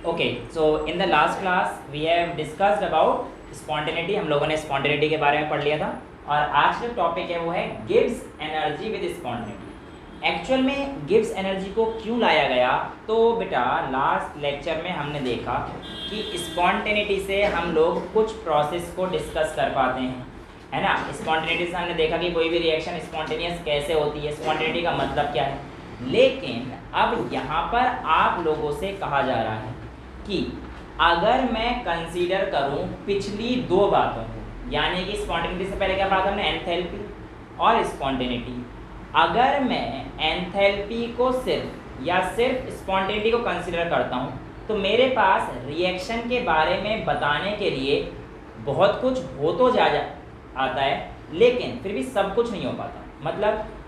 Okay, so in the last class we have discussed about spontaneity. हम लोगों ने spontaneity के बारे में पढ़ लिया था और आज का टॉपिक है वो है Gibbs energy with spontaneity. Actual में गिब्स एनर्जी को क्यों लाया गया, तो बेटा लास्ट लेक्चर में हमने देखा कि स्पॉन्टेनिटी से हम लोग कुछ प्रोसेस को डिस्कस कर पाते हैं, है ना। स्पॉन्टेनिटी से हमने देखा कि कोई भी रिएक्शन स्पॉन्टेनियस कैसे होती है, स्पॉन्टेनिटी का मतलब क्या है। लेकिन अब यहाँ पर आप लोगों से कहा जा रहा है कि अगर मैं कंसीडर करूं पिछली दो बातों को, यानी कि स्पॉन्टेनिटी से पहले क्या बात हमने, एंथैल्पी और स्पॉन्टेनिटी। अगर मैं एंथैल्पी को सिर्फ या सिर्फ स्पॉन्टेनिटी को कंसीडर करता हूं तो मेरे पास रिएक्शन के बारे में बताने के लिए बहुत कुछ हो तो आता है, लेकिन फिर भी सब कुछ नहीं हो पाता।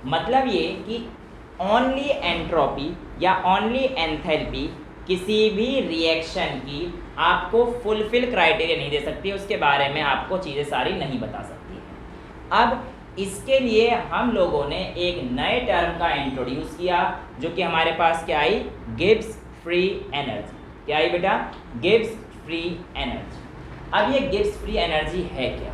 मतलब ये कि ओनली एंट्रोपी या ओनली एंथैल्पी किसी भी रिएक्शन की आपको फुलफिल क्राइटेरिया नहीं दे सकती, उसके बारे में आपको चीज़ें सारी नहीं बता सकती है। अब इसके लिए हम लोगों ने एक नए टर्म का इंट्रोड्यूस किया जो कि हमारे पास क्या आई, गिब्स फ्री एनर्जी। क्या आई बेटा, गिब्स फ्री एनर्जी। अब ये गिब्स फ्री एनर्जी है क्या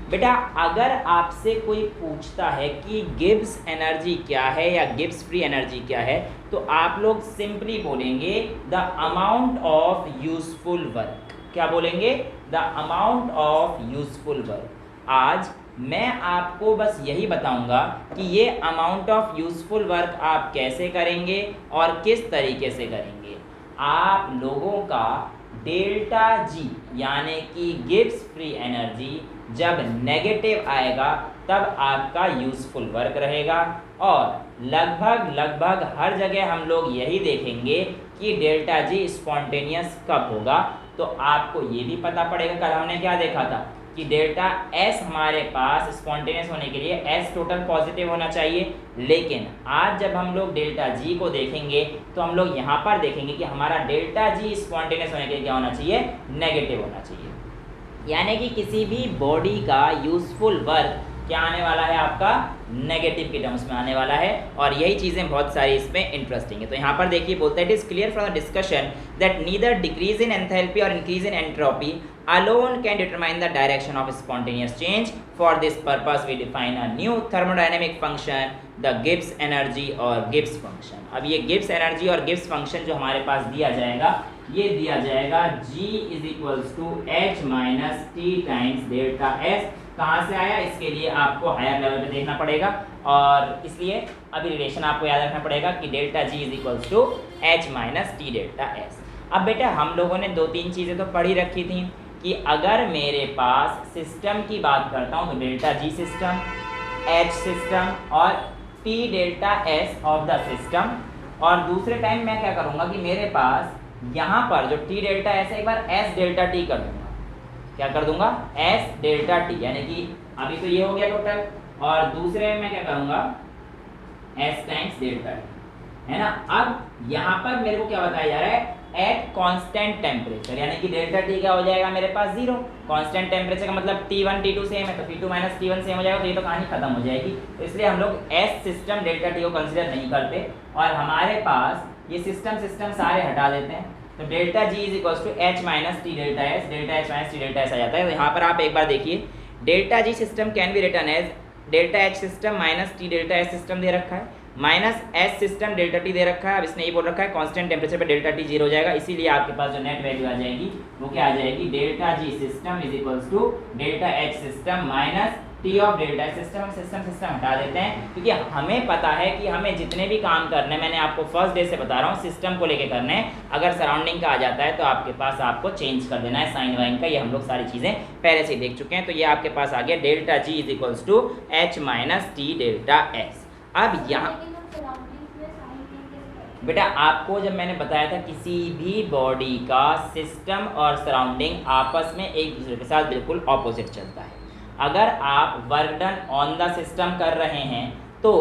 बेटा, अगर आपसे कोई पूछता है कि गिब्स एनर्जी क्या है या गिब्स फ्री एनर्जी क्या है, तो आप लोग सिंपली बोलेंगे the amount of useful work. क्या बोलेंगे, the amount of useful work. आज मैं आपको बस यही बताऊंगा कि ये अमाउंट ऑफ यूजफुल वर्क आप कैसे करेंगे और किस तरीके से करेंगे। आप लोगों का डेल्टा जी यानी कि गिब्स फ्री एनर्जी जब नेगेटिव आएगा तब आपका यूज़फुल वर्क रहेगा। और लगभग हर जगह हम लोग यही देखेंगे कि डेल्टा जी स्पॉन्टेनियस कब होगा। तो आपको ये भी पता पड़ेगा, कल हमने क्या देखा था कि डेल्टा एस हमारे पास स्पॉन्टेनियस होने के लिए एस टोटल पॉजिटिव होना चाहिए, लेकिन आज जब हम लोग डेल्टा जी को देखेंगे तो हम लोग यहाँ पर देखेंगे कि हमारा डेल्टा जी स्पॉन्टेनियस होने के लिए क्या होना चाहिए, नेगेटिव होना चाहिए। यानी कि किसी भी बॉडी का यूजफुल वर्क क्या आने वाला है, आपका नेगेटिव के टर्म्स में आने वाला है। और यही चीज़ें बहुत सारी इसमें इंटरेस्टिंग है। तो यहाँ पर देखिए बोलता है, it is clear from the discussion that neither decrease in enthalpy और increase in entropy alone can determine the direction of spontaneous change. For this purpose we define a new thermodynamic function, the Gibbs energy और Gibbs function। अब ये Gibbs energy और Gibbs function जो हमारे पास दिया जाएगा, ये दिया जाएगा G is equals to H minus T times delta S। कहाँ से आया, इसके लिए आपको हायर लेवल पे देखना पड़ेगा और इसलिए अभी रिलेशन आपको याद रखना पड़ेगा कि delta G is equals to H minus T delta S। अब बेटा हम लोगों ने दो तीन चीज़ें तो पढ़ी रखी थी कि अगर मेरे पास सिस्टम की बात करता हूँ तो delta G system, H system और T delta S of the system. और दूसरे टाइम मैं क्या करूँगा कि मेरे पास यहाँ पर जो टी डेल्टा एस है, एक बार एस डेल्टा टी कर दूँगा। क्या कर दूँगा, एस डेल्टा टी, यानी कि अभी तो ये हो गया टोटल, और दूसरे में मैं क्या करूँगा, एस टाइम्स डेल्टा टी, है ना। अब यहाँ पर मेरे को क्या बताया जा रहा है, एट कांस्टेंट टेम्परेचर, यानी कि डेल्टा टी क्या हो जाएगा मेरे पास, जीरो। कांस्टेंट टेम्परेचर का मतलब T1 T2 सेम है तो T2 माइनस T1 सेम हो जाएगा, तो ये तो कहानी खत्म हो जाएगी। तो इसलिए हम लोग एस सिस्टम डेल्टा टी को कंसिडर नहीं करते और हमारे पास ये सिस्टम सारे हटा देते हैं। तो delta G is equals to H minus T delta S, delta H minus T delta S आ जाता है। तो यहाँ पर आप एक बार देखिए, delta G system can be return as delta H system minus T delta S system दे रखा है, minus S system delta T दे रखा है। अब इसने ये बोल रखा है कांस्टेंट टेम्परेचर पे डेल्टा टी जीरो हो जाएगा, इसीलिए आपके पास जो नेट वैल्यू आ जाएगी वो क्या आ जाएगी, delta G system is equals to delta H system minus T of delta system. System हटा देते हैं क्योंकि हमें पता है कि हमें जितने भी काम करने, मैंने आपको फर्स्ट डे से बता रहा हूँ, सिस्टम को लेके करने हैं। अगर सराउंडिंग का आ जाता है तो आपके पास आपको चेंज कर देना है साइन वाइन का, ये हम लोग सारी चीज़ें पहले से ही देख चुके हैं। तो ये आपके पास आ गया delta G is equals to H minus T delta S. अब यहाँ बेटा आपको जब मैंने बताया था किसी भी बॉडी का सिस्टम और सराउंडिंग आपस में एक दूसरे के साथ बिल्कुल ऑपोजिट चलता है। अगर आप work done on the system कर रहे हैं तो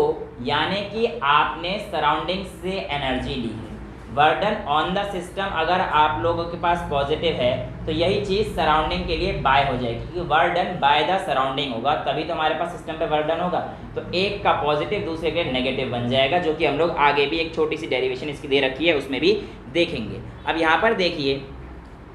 यानी कि आपने सराउंडिंग से एनर्जी ली है। वर्डन ऑन द सिस्टम अगर आप लोगों के पास पॉजिटिव है तो यही चीज़ सराउंडिंग के लिए बाय हो जाएगी, क्योंकि वर्डन बाय द सराउंडिंग होगा तभी तो हमारे पास सिस्टम पे वर्डन होगा। तो एक का पॉजिटिव दूसरे के नेगेटिव बन जाएगा, जो कि हम लोग आगे भी एक छोटी सी डेरिवेशन इसकी दे रखी है उसमें भी देखेंगे। अब यहाँ पर देखिए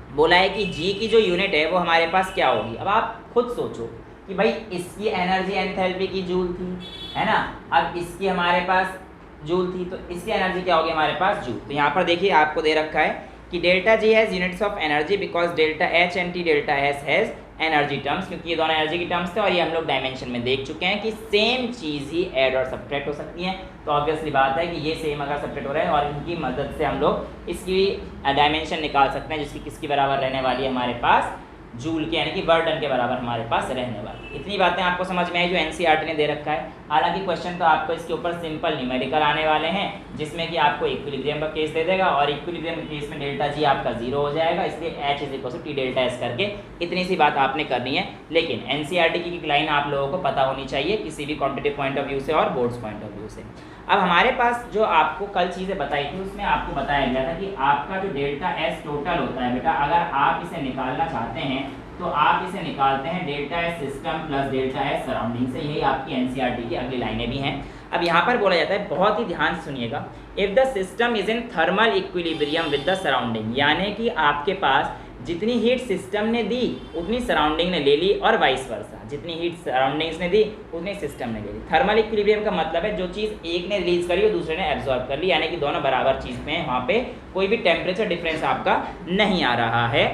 बोला है कि जी की जो यूनिट है वो हमारे पास क्या होगी। अब आप खुद सोचो कि भाई इसकी एनर्जी एंथैल्पी की जूल थी, है ना, अब इसकी हमारे पास जूल थी, तो इसकी एनर्जी क्या होगी हमारे पास जूल। तो यहाँ पर देखिए आपको दे रखा है कि delta ji has units of energy because delta H and T delta S has energy terms, क्योंकि ये दोनों एनर्जी की टर्म्स थे और ये हम लोग डायमेंशन में देख चुके हैं कि सेम चीज़ ही ऐड और सब्ट्रैक्ट हो सकती है। तो ऑब्वियसली बात है कि ये सेम अगर सब्ट्रैक्ट हो रहा है और इनकी मदद से हम लोग इसकी डायमेंशन निकाल सकते हैं, जिसकी किसकी बराबर रहने वाली है हमारे पास जूल के, यानी कि वर्डन के बराबर हमारे पास रहने वाली। इतनी बातें आपको समझ में आई जो एनसीईआरटी ने दे रखा है। हालांकि क्वेश्चन तो आपको इसके ऊपर सिंपल न्यूमेरिकल आने वाले हैं, जिसमें कि आपको इक्विलिब्रियम का केस दे देगा और इक्विलिब्रियम के केस में डेल्टा जी आपका जीरो हो जाएगा, इसलिए H is equal to T delta S करके इतनी सी बात आपने करनी है। लेकिन एनसीईआरटी की लाइन आप लोगों को पता होनी चाहिए किसी भी क्वांटिटेटिव पॉइंट ऑफ व्यू से और बोर्ड्स पॉइंट ऑफ व्यू से। अब हमारे पास जो आपको कल चीज़ें बताई थी उसमें आपको बताया गया था कि आपका जो डेल्टा एस टोटल होता है बेटा, अगर आप इसे निकालना चाहते हैं तो आप इसे निकालते हैं delta S system plus delta S surrounding से। यही आपकी एनसीईआरटी की अगली लाइनें भी हैं। अब यहाँ पर बोला जाता है, बहुत ही ध्यान से सुनिएगा, if the system is in thermal equilibrium with the surrounding, यानी कि आपके पास जितनी हीट सिस्टम ने दी उतनी सराउंडिंग ने ले ली और वाइस वर्सा, जितनी हीट सराउंडिंग्स ने दी उतनी सिस्टम ने ले ली। थर्मल इक्विलिब्रियम का मतलब है जो चीज़ एक ने रिलीज करी और दूसरे ने एब्जॉर्ब कर ली, यानी कि दोनों बराबर चीज़ में है, वहाँ पे कोई भी टेम्परेचर डिफरेंस आपका नहीं आ रहा है।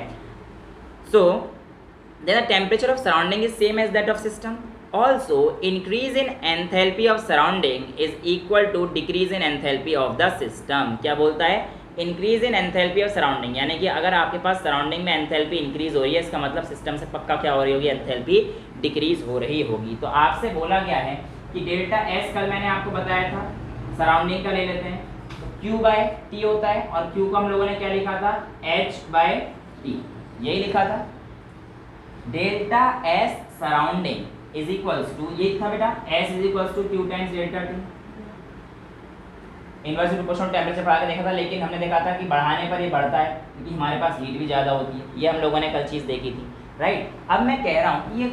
सो then the temperature of surrounding is same as that of system. Also, increase in enthalpy of surrounding is equal to decrease in enthalpy of the system. क्या बोलता है? Increase in enthalpy of surrounding, यानी कि अगर आपके पास surrounding में enthalpy increase हो रही है, इसका मतलब सिस्टम से पक्का क्या हो रही होगी, एंथैल्पी डिक्रीज हो रही होगी। तो आपसे बोला गया है कि डेल्टा एस कल मैंने आपको बताया था, सराउंडिंग का ले लेते हैं, तो क्यू बाय टी होता है और क्यू को हम लोगों ने क्या लिखा था, एच बाय टी, यही लिखा था। Delta S surrounding is equals to, ये था बेटा, S is equals to Q times delta T. Inversely proportional temperature बढ़ा के देखा था, लेकिन हमने देखा था कि बढ़ाने पर ये बढ़ता है क्योंकि हमारे पास हीट भी ज़्यादा होती है। ये हम लोगों ने कल चीज़ देखी थी, राइट। अब मैं कह रहा हूँ कि ये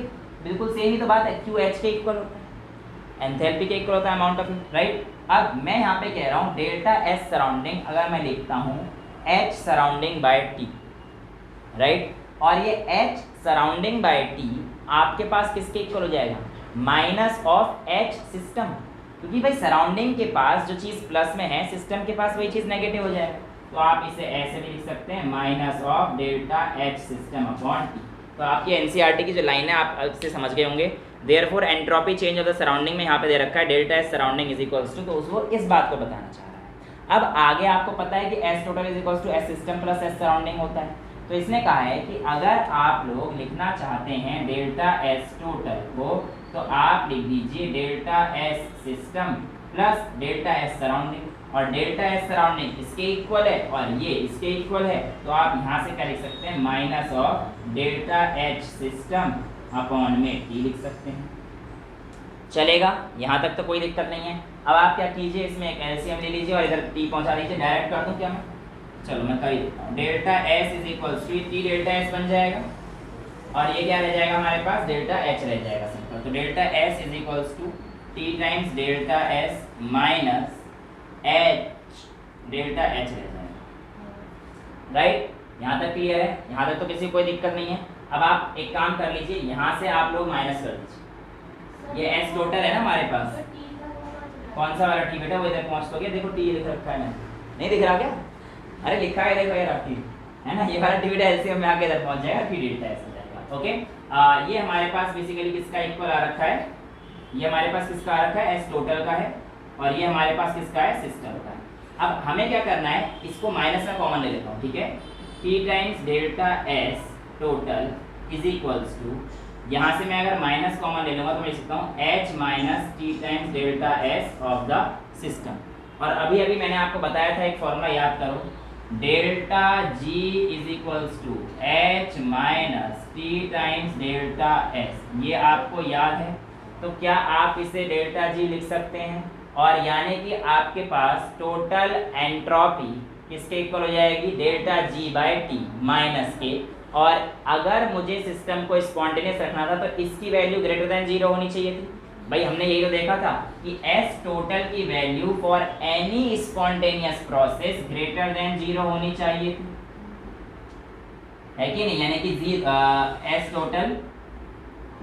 बिल्कुल सेम ही तो बात है, क्यू एच के इक्वल होता है, एंथैल्पी के इक्वल होता है अमाउंट ऑफ हीट, राइट। अब मैं यहाँ पे कह रहा हूँ डेल्टा एस सराउंडिंग अगर मैं लिखता हूँ H surrounding by T, right, और ये एच सराउंडिंग बाय टी आपके पास किसके इक्वल हो जाएगा, माइनस ऑफ एच सिस्टम, क्योंकि भाई सराउंडिंग के पास जो चीज़ प्लस में है सिस्टम के पास वही चीज़ नेगेटिव हो जाएगा। तो आप इसे ऐसे भी लिख सकते हैं, minus of delta H system upon T. तो आपकी एनसीईआरटी की जो लाइन है आप इससे समझ गए होंगे। Therefore entropy change of the surrounding में यहाँ पे दे रखा है delta H surrounding is equals to, तो उसको इस बात को बताना चाह रहा है। अब आगे आपको पता है कि S total is equals to S system plus S surrounding होता है। तो इसने कहा है कि अगर आप लोग लिखना चाहते हैं डेल्टा एस टोटल को, तो आप लिख दीजिए delta S system plus delta S surrounding, और डेल्टा एस सराउंडिंग इसके इक्वल है और ये इसके इक्वल है, तो आप यहाँ से क्या लिख सकते हैं, minus of delta H system upon में टी लिख सकते हैं। चलेगा, यहाँ तक तो कोई दिक्कत नहीं है। अब आप क्या कीजिए, इसमें एक एलसीएम ले लीजिए और इधर टी पहुँचा दीजिए। डायरेक्ट कर दूँ क्या मैं, चलो मैं कर ही देता हूँ। Delta S is equals to T delta S बन जाएगा और ये क्या रह जाएगा हमारे पास, डेल्टा एच रह जाएगा सिंपल। तो delta S is equals to T times delta S minus H delta H रह जाएगा, राइट। यहाँ तक क्लियर है, यहाँ तक तो किसी को कोई दिक्कत नहीं है। अब आप एक काम कर लीजिए, यहाँ से आप लोग माइनस कर दीजिए, ये एस टोटल है ना हमारे पास, कौन सा वाला टी बेटा, वो इधर पहुँच तो गया, देखो टी लिख रखा है, नहीं दिख रहा क्या, अरे लिखा है देखो यार आपकी, है ना, ये वाला टी बेटा एलसीएम में आके इधर पहुँच जाएगा, टी डेल्टा एस हो जाएगा। ओके, ये हमारे पास बेसिकली किसका इक्वल आ रखा है, ये हमारे पास किसका आ रखा है, एस टोटल का है, और ये हमारे पास किसका है, सिस्टम का है। अब हमें क्या करना है, इसको माइनस में कॉमन ले लेता हूँ, ठीक है। T times delta S total is equals to, यहाँ से मैं अगर माइनस कॉमन ले लूँगा तो मैं लिख सकता हूँ H minus T times delta S of the system. और अभी अभी मैंने आपको बताया था एक फॉर्मूला याद करो, delta G is equals to H minus T times delta S, ये आपको याद है। तो क्या आप इसे डेल्टा जी लिख सकते हैं, और यानी कि आपके पास टोटल एंट्रोपी किसके इक्वल हो जाएगी, delta G by T minus के, और अगर मुझे सिस्टम को स्पॉन्टेनियस रखना था तो इसकी वैल्यू ग्रेटर देन 0 होनी चाहिए थी। भाई हमने यही तो देखा था कि एस टोटल की value for any spontaneous process greater than 0 होनी चाहिए थी। है कि नहीं, यानी कि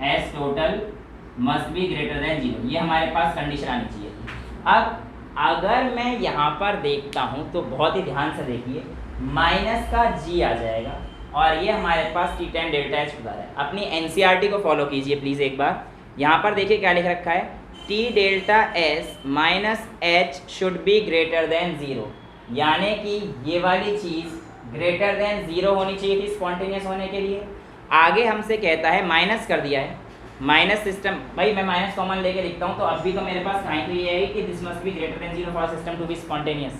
S total must be greater than 0, ये हमारे पास कंडीशन आनी चाहिए थी। अब अगर मैं यहाँ पर देखता हूँ तो बहुत ही ध्यान से देखिए, माइनस का जी आ जाएगा और ये हमारे पास T10 डेल्टा एच बता रहा है। अपनी एनसीईआरटी को फॉलो कीजिए प्लीज़ एक बार। यहाँ पर देखिए क्या लिख रखा है, T delta S minus H should be greater than 0, यानी कि ये वाली चीज़ ग्रेटर देन 0 होनी चाहिए थी स्पॉन्टेनियस होने के लिए। आगे हमसे कहता है माइनस कर दिया है, माइनस सिस्टम, भाई मैं माइनस कॉमन लेके लिखता हूँ तो अब भी तो मेरे पास कहीं तो ये है कि this must be greater than 0 for system to be spontaneous,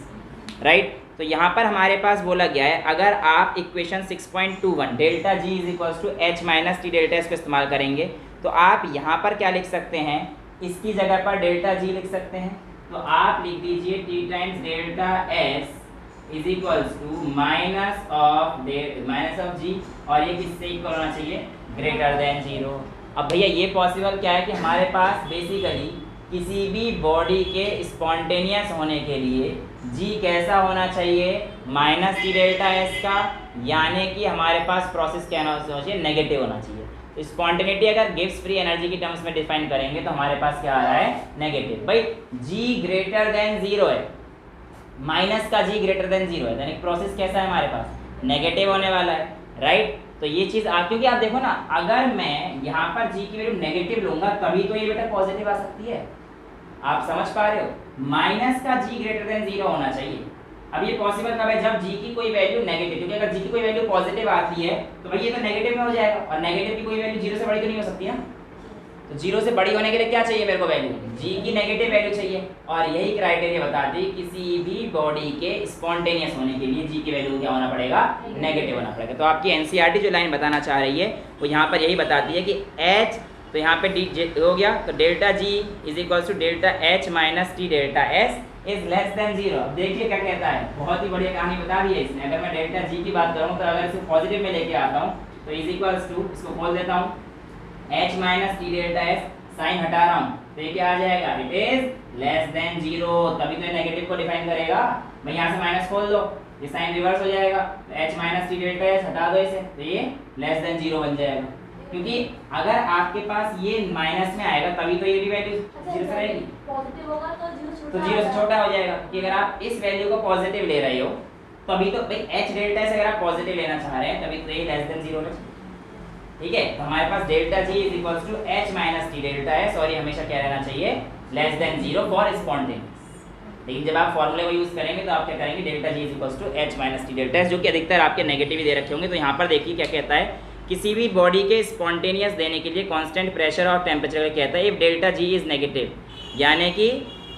right. तो यहाँ पर हमारे पास बोला गया है, अगर आप equation 6.21 delta G is equals to H minus T delta S को इस्तेमाल करेंगे तो आप यहाँ पर क्या लिख सकते हैं, इसकी जगह पर डेल्टा जी लिख सकते हैं। तो आप लिख दीजिए T times delta S is equals to minus of G, और ये किससे इक्वल होना चाहिए, ग्रेटर देन 0। अब भैया ये पॉसिबल क्या है कि हमारे पास बेसिकली किसी भी बॉडी के स्पॉन्टेनियस होने के लिए जी कैसा होना चाहिए, माइनस टी डेल्टा एस का, यानी कि हमारे पास प्रोसेस क्या होना चाहिए, नेगेटिव होना चाहिए। तो स्पॉन्टेनिटी अगर गिव्स फ्री एनर्जी की टर्म्स में डिफाइन करेंगे तो हमारे पास क्या आ रहा है, नेगेटिव। भाई जी ग्रेटर देन 0 है, माइनस का जी ग्रेटर देन 0 है, यानी प्रोसेस कैसा है हमारे पास, नेगेटिव होने वाला है, राइट। तो ये चीज़ क्योंकि आप देखो ना, अगर मैं यहाँ पर जी की वैल्यू नेगेटिव लूंगा तभी तो ये बेटा पॉजिटिव आ सकती है, आप समझ पा रहे हो। माइनस का जी ग्रेटर देन 0 होना चाहिए। अब ये पॉसिबल कब है, जब जी की कोई वैल्यू नेगेटिव, क्योंकि अगर जी की कोई वैल्यू पॉजिटिव आती है तो भाई ये तो नेगेटिव में हो जाएगा, और नेगेटिव की कोई वैल्यू 0 से बड़ी तो नहीं हो सकती है। तो 0 से बड़ी होने के लिए क्या चाहिए मेरे को, वैल्यू जी की नेगेटिव वैल्यू चाहिए, और यही क्राइटेरिया बताती है किसी भी बॉडी के स्पॉन्टेनियस होने के लिए जी की वैल्यू क्या होना पड़ेगा, नेगेटिव होना पड़ेगा। तो आपकी एनसीईआरटी जो लाइन बताना चाह रही है वो यहाँ पर यही बताती है कि एच, तो यहाँ पे डी हो गया, तो delta G is equal to delta H minus T delta S is less than 0। अब देखिए क्या कहता है, बहुत ही बढ़िया कहानी बता दी है इसने। अगर मैं डेल्टा जी की बात करूँ तो अगर इसे पॉजिटिव में लेके आता हूँ तो इज इक्वल्स टू, इसको खोल देता हूँ, H minus T delta S, sign हटा रहा हूँ तो ये क्या आ जाएगा, इट इज लेस देन 0, तभी तो ये नेगेटिव को डिफाइन करेगा। मैं यहाँ से माइनस खोल दो, ये साइन रिवर्स हो जाएगा, H minus T delta S हटा दो इसे, तो ये लेस देन 0 बन जाएगा। क्योंकि अगर आपके पास ये माइनस में आएगा तभी तो ये भी वैल्यू 0 से रहेगी, पॉजिटिव होगा तो 0 से छोटा हो जाएगा। क्योंकि अगर आप इस वैल्यू को पॉजिटिव ले रहे हो तभी तो भाई एच डेल्टा एस अगर आप पॉजिटिव लेना चाह रहे हैं तभी तो ये लेस देन 0 होना चाहिए, ठीक है। तो हमारे पास delta G is equals to H minus T delta S, और ये हमेशा क्या रहना चाहिए, लेस देन 0 फॉर स्पॉन्टेनियस। लेकिन जब आप फॉर्मूले को यूज करेंगे तो आप क्या करेंगे, delta G is equals to H minus T delta S, जो कि अधिकतर आपके नेगेटिव ही दे रखे होंगे। तो यहाँ पर देखिए क्या कहता है, किसी भी बॉडी के स्पॉन्टेनियस देने के लिए कांस्टेंट प्रेशर और टेम्परेचर का कहता है if delta G is negative, यानी कि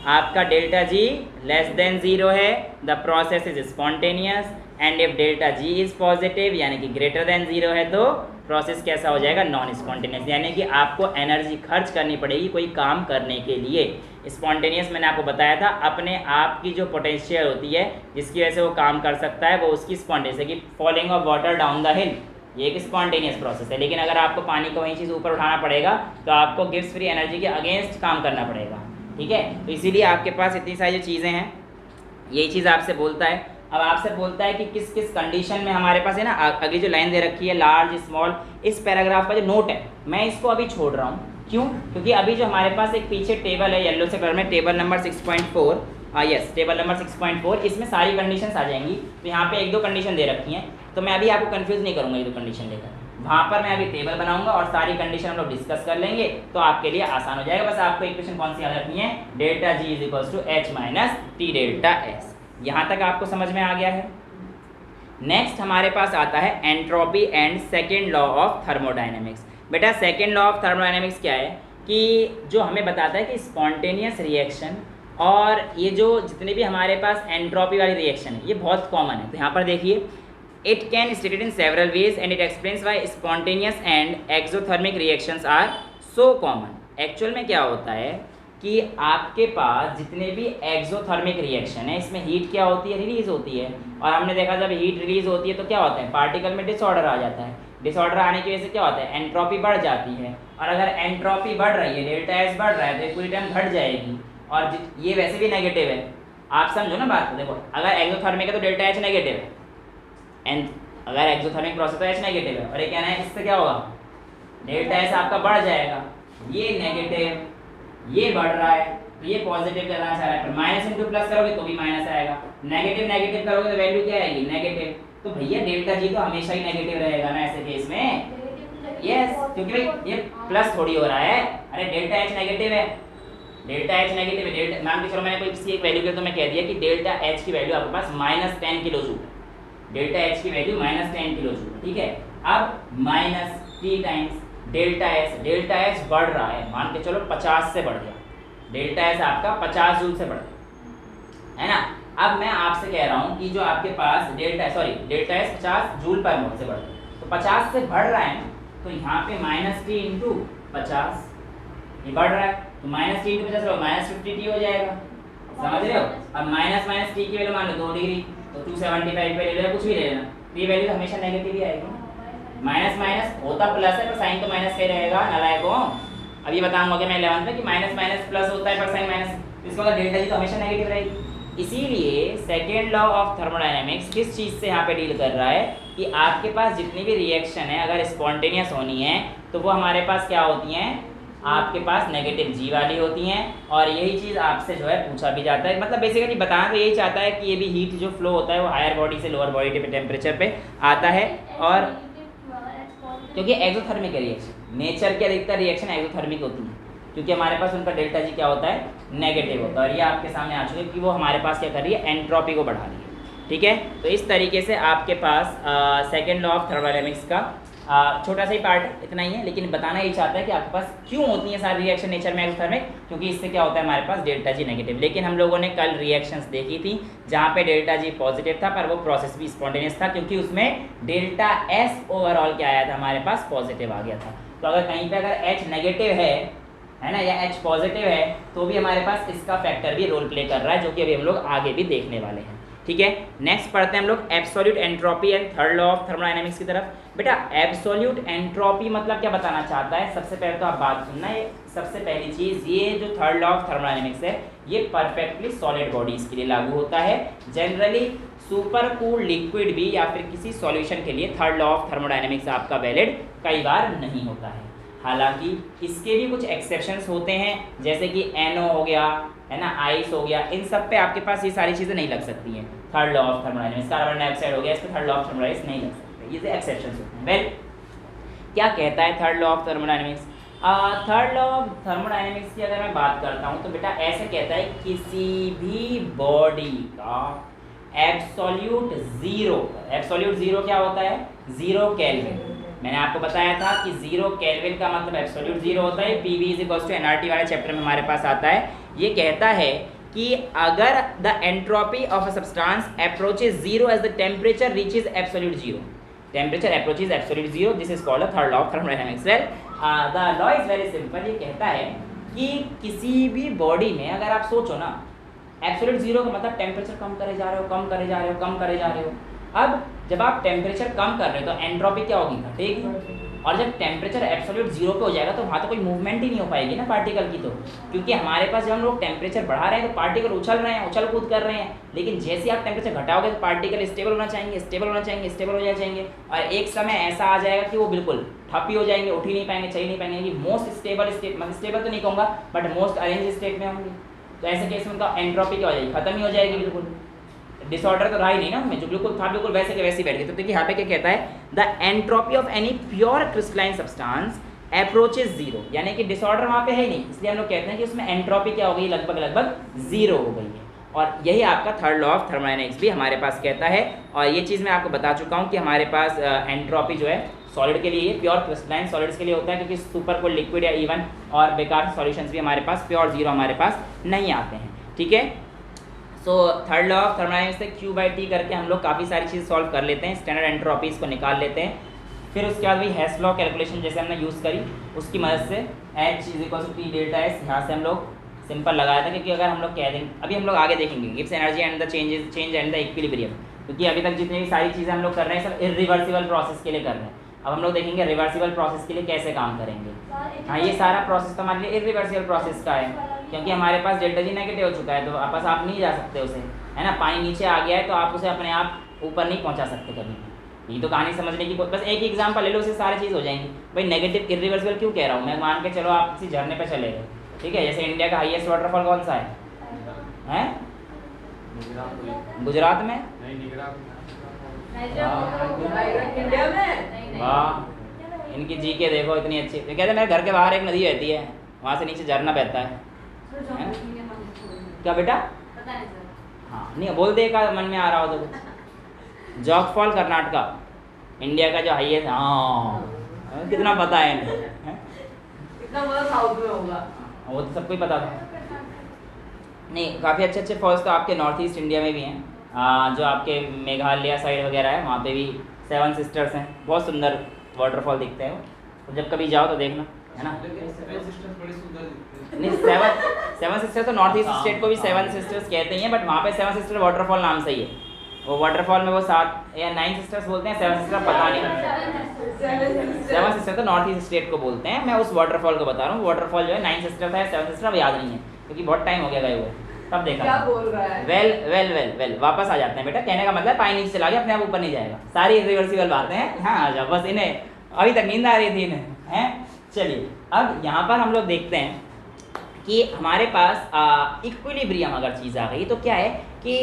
आपका डेल्टा जी लेस देन 0 है, the process is spontaneous, and if delta G is positive यानी कि ग्रेटर देन 0 है तो प्रोसेस कैसा हो जाएगा, नॉन स्पॉन्टेनियस, यानी कि आपको एनर्जी खर्च करनी पड़ेगी कोई काम करने के लिए। स्पॉन्टेनियस मैंने आपको बताया था अपने आप की जो पोटेंशियल होती है जिसकी वजह से वो काम कर सकता है, वो उसकी स्पॉन्टेनियस है। कि falling of water down the हिल, ये एक स्पॉन्टेनियस प्रोसेस है। लेकिन अगर आपको पानी को वही चीज़ ऊपर उठाना पड़ेगा तो आपको गिव्स फ्री एनर्जी के अगेंस्ट काम करना पड़ेगा, ठीक है। तो इसीलिए आपके पास इतनी सारी जो चीज़ें हैं, यही चीज़ आपसे बोलता है। अब आपसे बोलता है कि किस किस कंडीशन में हमारे पास है ना, अगली जो लाइन दे रखी है लार्ज स्मॉल, इस पैराग्राफ का जो नोट है मैं इसको अभी छोड़ रहा हूँ। क्यों? क्योंकि अभी जो हमारे पास एक पीछे टेबल है येलो से कलर में, table number 6.4, yes table number 6.4, इसमें सारी कंडीशंस आ जाएंगी। तो यहाँ पे एक दो कंडीशन दे रखी हैं, तो मैं अभी आपको कंफ्यूज नहीं करूँगा ये दो कंडीशन लेकर। वहाँ पर मैं अभी टेबल बनाऊंगा और सारी कंडीशन हम लोग डिस्कस कर लेंगे, तो आपके लिए आसान हो जाएगा। बस आपको इक्वेशन कौन सी याद रखनी है, delta G is equals to H minus T delta S. यहाँ तक आपको समझ में आ गया है। नेक्स्ट हमारे पास आता है entropy and second law of thermodynamics. बेटा सेकेंड लॉ ऑफ थर्मोडाइनमिक्स क्या है कि जो हमें बताता है कि स्पॉन्टेनियस रिएक्शन और ये जो जितने भी हमारे पास एंट्रोपी वाली रिएक्शन है ये बहुत कॉमन है। तो यहाँ पर देखिए, it can stated in several ways and it explains why spontaneous and exothermic reactions are so common. Actual में क्या होता है कि आपके पास जितने भी एक्सोथर्मिक रिएक्शन है इसमें हीट क्या होती है, रिलीज होती है। और हमने देखा जब हीट रिलीज होती है तो क्या होता है, पार्टिकल में डिसऑर्डर आ जाता है। डिसऑर्डर आने की वजह से क्या होता है, एंट्रोपी बढ़ जाती है। और अगर एंट्रोपी बढ़ रही है, डेल्टा एस बढ़ रहा है, तो ये पूरी टाइम घट जाएगी। और ये वैसे भी नेगेटिव है, आप समझो ना बात को। देखो अगर एक्सोथर्मिक है तो डेल्टा एच नेगेटिव है, एंड अगर एक्सोथर्मिक प्रोसेस तो H नेगेटिव है, और ये कहना है इससे क्या होगा, डेल्टा एस आपका बढ़ जाएगा, ये नेगेटिव ये बढ़ रहा है, तो ये पॉजिटिव करना चाह रहा है, पर माइनस इंटू प्लस करोगे तो भी माइनस आएगा, नेगेटिव नेगेटिव करोगे तो वैल्यू क्या आएगी, नेगेटिव। तो भैया डेल्टा जी तो हमेशा ही नेगेटिव रहेगा ना ऐसे केस में, यस, क्योंकि भाई ये प्लस थोड़ी हो रहा है, अरे डेल्टा एच नेगेटिव है, डेल्टा एच नेगेटिव है, डेल्टा मान के चलो मैंने कोई किसी एक वैल्यू के तो मैं कह दिया कि डेल्टा एच की वैल्यू आपके पास -10 किलो जूल, डेल्टा एच की वैल्यू -10 किलो जूल, ठीक है। अब minus T times delta H बढ़ रहा है, मान के चलो 50 से बढ़ गया, डेल्टा एच आपका 50 जूल से बढ़ गया, है ना। अब मैं आपसे कह रहा हूँ कि जो आपके पास डेल्टा एच 50 जूल पर मोल से बढ़ गया, तो 50 से बढ़ रहा है ना, तो यहाँ पे -t इंटू 50 ये बढ़ रहा है, तो -t इंटू 50 -50t हो जाएगा, समझ रहे हो। अब माइनस t की वैल्यू मान लो 2 डिग्री, तो 275 पे ले लो, कुछ भी ले लेना, तो ये वैल्यू हमेशा नेगेटिव ही आएगी, माइनस माइनस होता प्लस है पर साइन तो माइनस का ही रहेगा, नालायकों। अब ये बताऊंगा कि मैं 11th में कि माइनस माइनस प्लस होता है पर साइन माइनस, इसका मतलब डेल्टा जी तो हमेशा नेगेटिव रहेगी। इसीलिए सेकेंड लॉ ऑफ थर्मोडायनेमिक्स किस चीज़ से यहाँ पे डील कर रहा है कि आपके पास जितनी भी रिएक्शन है अगर स्पॉन्टेनियस होनी है तो वो हमारे पास क्या होती हैं, आपके पास नेगेटिव जी वाली होती हैं, और यही चीज़ आपसे जो है पूछा भी जाता है, मतलब बेसिकली बताना तो यही चाहता है कि ये भी हीट जो फ्लो होता है वो हायर बॉडी से लोअर बॉडी के टेम्परेचर पे आता है, और क्योंकि एक्सोथर्मिक रिएक्शन नेचर के अधिकतर रिएक्शन एक्सोथर्मिक होती है, क्योंकि हमारे पास उनका डेल्टा जी क्या होता है, नेगेटिव होता है, और ये आपके सामने आ चुके कि वो हमारे पास क्या कर रही है, एंट्रोपी को बढ़ा रही है, ठीक है। तो इस तरीके से आपके पास सेकेंड लॉ ऑफ थर्मोडायनेमिक्स का छोटा सा ही पार्ट है, इतना ही है, लेकिन बताना ही चाहता है कि आपके पास क्यों होती है सारी रिएक्शन नेचर में एक्सोथर्मिक, क्योंकि इससे क्या होता है हमारे पास डेल्टा जी नेगेटिव। लेकिन हम लोगों ने कल रिएक्शंस देखी थी जहाँ पे डेल्टा जी पॉजिटिव था पर वो प्रोसेस भी स्पॉन्टेनियस था, क्योंकि उसमें डेल्टा एस ओवरऑल क्या आया था, हमारे पास पॉजिटिव आ गया था। तो अगर कहीं पर अगर एच नेगेटिव है ना, या एच पॉजिटिव है, तो भी हमारे पास इसका फैक्टर भी रोल प्ले कर रहा है, जो कि अभी हम लोग आगे भी देखने वाले हैं, ठीक है। नेक्स्ट पढ़ते हैं हम लोग absolute entropy and third law of thermodynamics की तरफ। बेटा एब्सोल्यूट एंट्रोपी मतलब क्या बताना चाहता है, सबसे पहले तो आप बात सुनना, ये सबसे पहली चीज़, ये जो थर्ड लॉ ऑफ थर्मोडायनेमिक्स है ये परफेक्टली सॉलिड बॉडीज के लिए लागू होता है, जनरली सुपर कूल लिक्विड भी या फिर किसी सॉल्यूशन के लिए थर्ड लॉ ऑफ थर्मोडायनेमिक्स आपका वैलिड कई बार नहीं होता है। हालांकि इसके भी कुछ एक्सेप्शंस होते हैं, जैसे कि NO हो गया, है ना, आइस हो गया, इन सब पे आपके पास ये सारी चीज़ें नहीं लग सकती हैं third law of thermodynamics. Carbon dioxide हो गया, इस पर थर्ड लॉ ऑफ थर्मोडायनेमिक्स नहीं लग सकते, ये एक्सेप्शंस होते हैं। वेल क्या कहता है third law of thermodynamics, third law of thermodynamics की अगर मैं बात करता हूँ तो बेटा ऐसे कहता है किसी भी बॉडी का एब्सोल्यूट ज़ीरो क्या होता है, 0 केल्विन। मैंने आपको बताया था कि 0 केल्विन का मतलब एब्सोल्यूट ज़ीरो होता है, PV = nRT वाले चैप्टर में हमारे पास आता है। ये कहता है कि अगर the entropy of a substance approaches 0 as the temperature reaches absolute zero, temperature approaches absolute zero, this is called the third law of thermodynamics. Well the law is very simple, ये कहता है कि किसी भी बॉडी में अगर आप सोचो ना, एब्सोल्यूट ज़ीरो का मतलब टेम्परेचर कम करे जा रहे हो, कम करे जा रहे हो, कम करे जा रहे हो। अब जब आप टेम्परेचर कम कर रहे हो तो एंट्रोपी क्या होगी, घटेगी, और जब टेम्परेचर एब्सोल्यूट ज़ीरो पे हो जाएगा तो वहाँ तो कोई मूवमेंट ही नहीं हो पाएगी ना पार्टिकल की, तो क्योंकि हमारे पास जब हम लोग टेम्परेचर बढ़ा रहे हैं तो पार्टिकल उछल रहे हैं, उछल कूद कर रहे हैं, लेकिन जैसे ही आप टेम्परेचर घटाओगे तो पार्टिकल स्टेबल होना चाहेंगे, स्टेबल हो जाएंगे, और एक समय ऐसा आ जाएगा कि वो बिल्कुल ठप ही हो जाएंगे, उठ ही नहीं पाएंगे, चल ही नहीं पाएंगे, मोस्ट स्टेबल स्टेट, मतलब स्टेबल तो नहीं कहूँगा बट मोस्ट अरेंज स्टेट में होंगे। तो ऐसे केस में उनका एंट्रोपी क्या हो जाएगी, खत्म ही हो जाएगी, बिल्कुल डिसऑर्डर तो रहा ही नहीं ना उनमें, जो बिल्कुल था बिल्कुल वैसे के वैसे ही बैठ गए। तो देखिए यहाँ पे क्या कहता है, the entropy of any pure crystalline substance approaches 0, यानी कि डिसऑर्डर वहाँ पे है ही नहीं, इसलिए हम लोग कहते हैं कि उसमें एंट्रोपी क्या हो गई, लगभग 0 हो गई है। और यही आपका थर्ड लॉ ऑफ थर्मोडायनेमिक्स भी हमारे पास कहता है, और ये चीज़ मैं आपको बता चुका हूँ कि हमारे पास एंट्रोपी जो है सॉलिड के लिए, प्योर क्रिस्टलाइन सॉलिड्स के लिए होता है, क्योंकि सुपर कोल्ड लिक्विड या इवन और बेकार सॉल्यूशंस भी हमारे पास प्योर 0 हमारे पास नहीं आते हैं, ठीक है। So third law of thermodynamics से Q/T करके हम लोग काफ़ी सारी चीज़ सॉल्व कर लेते हैं, स्टैंडर्ड एंट्रोपीज को निकाल लेते हैं, फिर उसके बाद वही हेस लॉ कैलकुलेशन जैसे हमने यूज़ करी उसकी मदद से H = P डेल्टा S यहाँ से हम लोग सिंपल लगाया था, क्योंकि अगर हम लोग कह देंगे, अभी हम लोग आगे देखेंगे Gibbs energy and the change and the equilibrium, क्योंकि अभी तक जितनी भी सारी चीज़ें हम लोग कर रहे हैं सब इरिवर्सिबल प्रोसेस के लिए कर रहे हैं। अब हम लोग देखेंगे रिवर्सिबल प्रोसेस के लिए कैसे काम करेंगे। हाँ, ये सारा प्रोसेस तो हमारे लिए इरिवर्सिबल प्रोसेस का है, क्योंकि हमारे पास डेल्टा जी नेगेटिव हो चुका है, तो वापस आप नहीं जा सकते उसे, है ना, पानी नीचे आ गया है तो आप उसे अपने आप ऊपर नहीं पहुंचा सकते कभी, ये तो कहानी समझने की बस एक एग्जांपल ले लो, उससे सारी चीज़ हो जाएंगी। भाई नेगेटिव इरिवर्सिबल क्यों कह रहा हूँ मैं? मान के चलो आप किसी झरने पे चले गए, ठीक है, जैसे इंडिया का हाईएस्ट वाटरफॉल कौन सा है? गुजरात में? वाह, इनकी जीके देखो इतनी अच्छी। तो कहते हैं मेरे घर के बाहर एक नदी बहती है, वहाँ से नीचे झरना बहता है। क्या बेटा? हाँ नहीं बोल दे का मन में आ रहा हो तो कुछ। जॉग फॉल कर्नाटका, इंडिया का जो हाईएस्ट। हाँ कितना पता है इन्हें? साउथ में होगा वो तो सबको ही पता था। नहीं काफ़ी अच्छे अच्छे फॉल्स तो आपके नॉर्थ ईस्ट इंडिया में भी हैं, जो आपके मेघालय साइड वगैरह है, वहाँ पे भी 7 सिस्टर्स हैं, बहुत सुंदर वाटरफॉल दिखते हैं। तो जब कभी जाओ तो देखना, है ना? नहीं 7 सिस्टर्स तो नॉर्थ ईस्ट स्टेट को भी 7 सिस्टर्स कहते हैं, बट वहाँ पे 7 सिस्टर वाटरफॉल नाम से ही है। वो वाटरफॉल में वो 7 या 9 सिस्टर्स बोलते हैं, 7 सिस्टर पता नहीं। 7 सिस्टर तो नॉर्थ ईस्ट स्टेट को बोलते हैं, मैं उस वाटरफॉल को बता रहा हूँ। वाटरफॉल जो है 9 सिस्टर था, 7 सिस्टर अब याद नहीं है क्योंकि बहुत टाइम हो गया गए हुए, तब देखा। क्या बोल रहा है? वेल वापस आ जाते हैं बेटा। कहने का मतलब पानी नीचे चला गया, अपने आप ऊपर नहीं जाएगा। सारी इरिवर्सिबल बातें हैं। हाँ आ जाओ, बस इन्हें अभी तक नींद आ रही थी इन्हें, हैं? चलिए अब यहाँ पर हम लोग देखते हैं कि हमारे पास इक्विलिब्रियम अगर चीज़ आ गई तो क्या है कि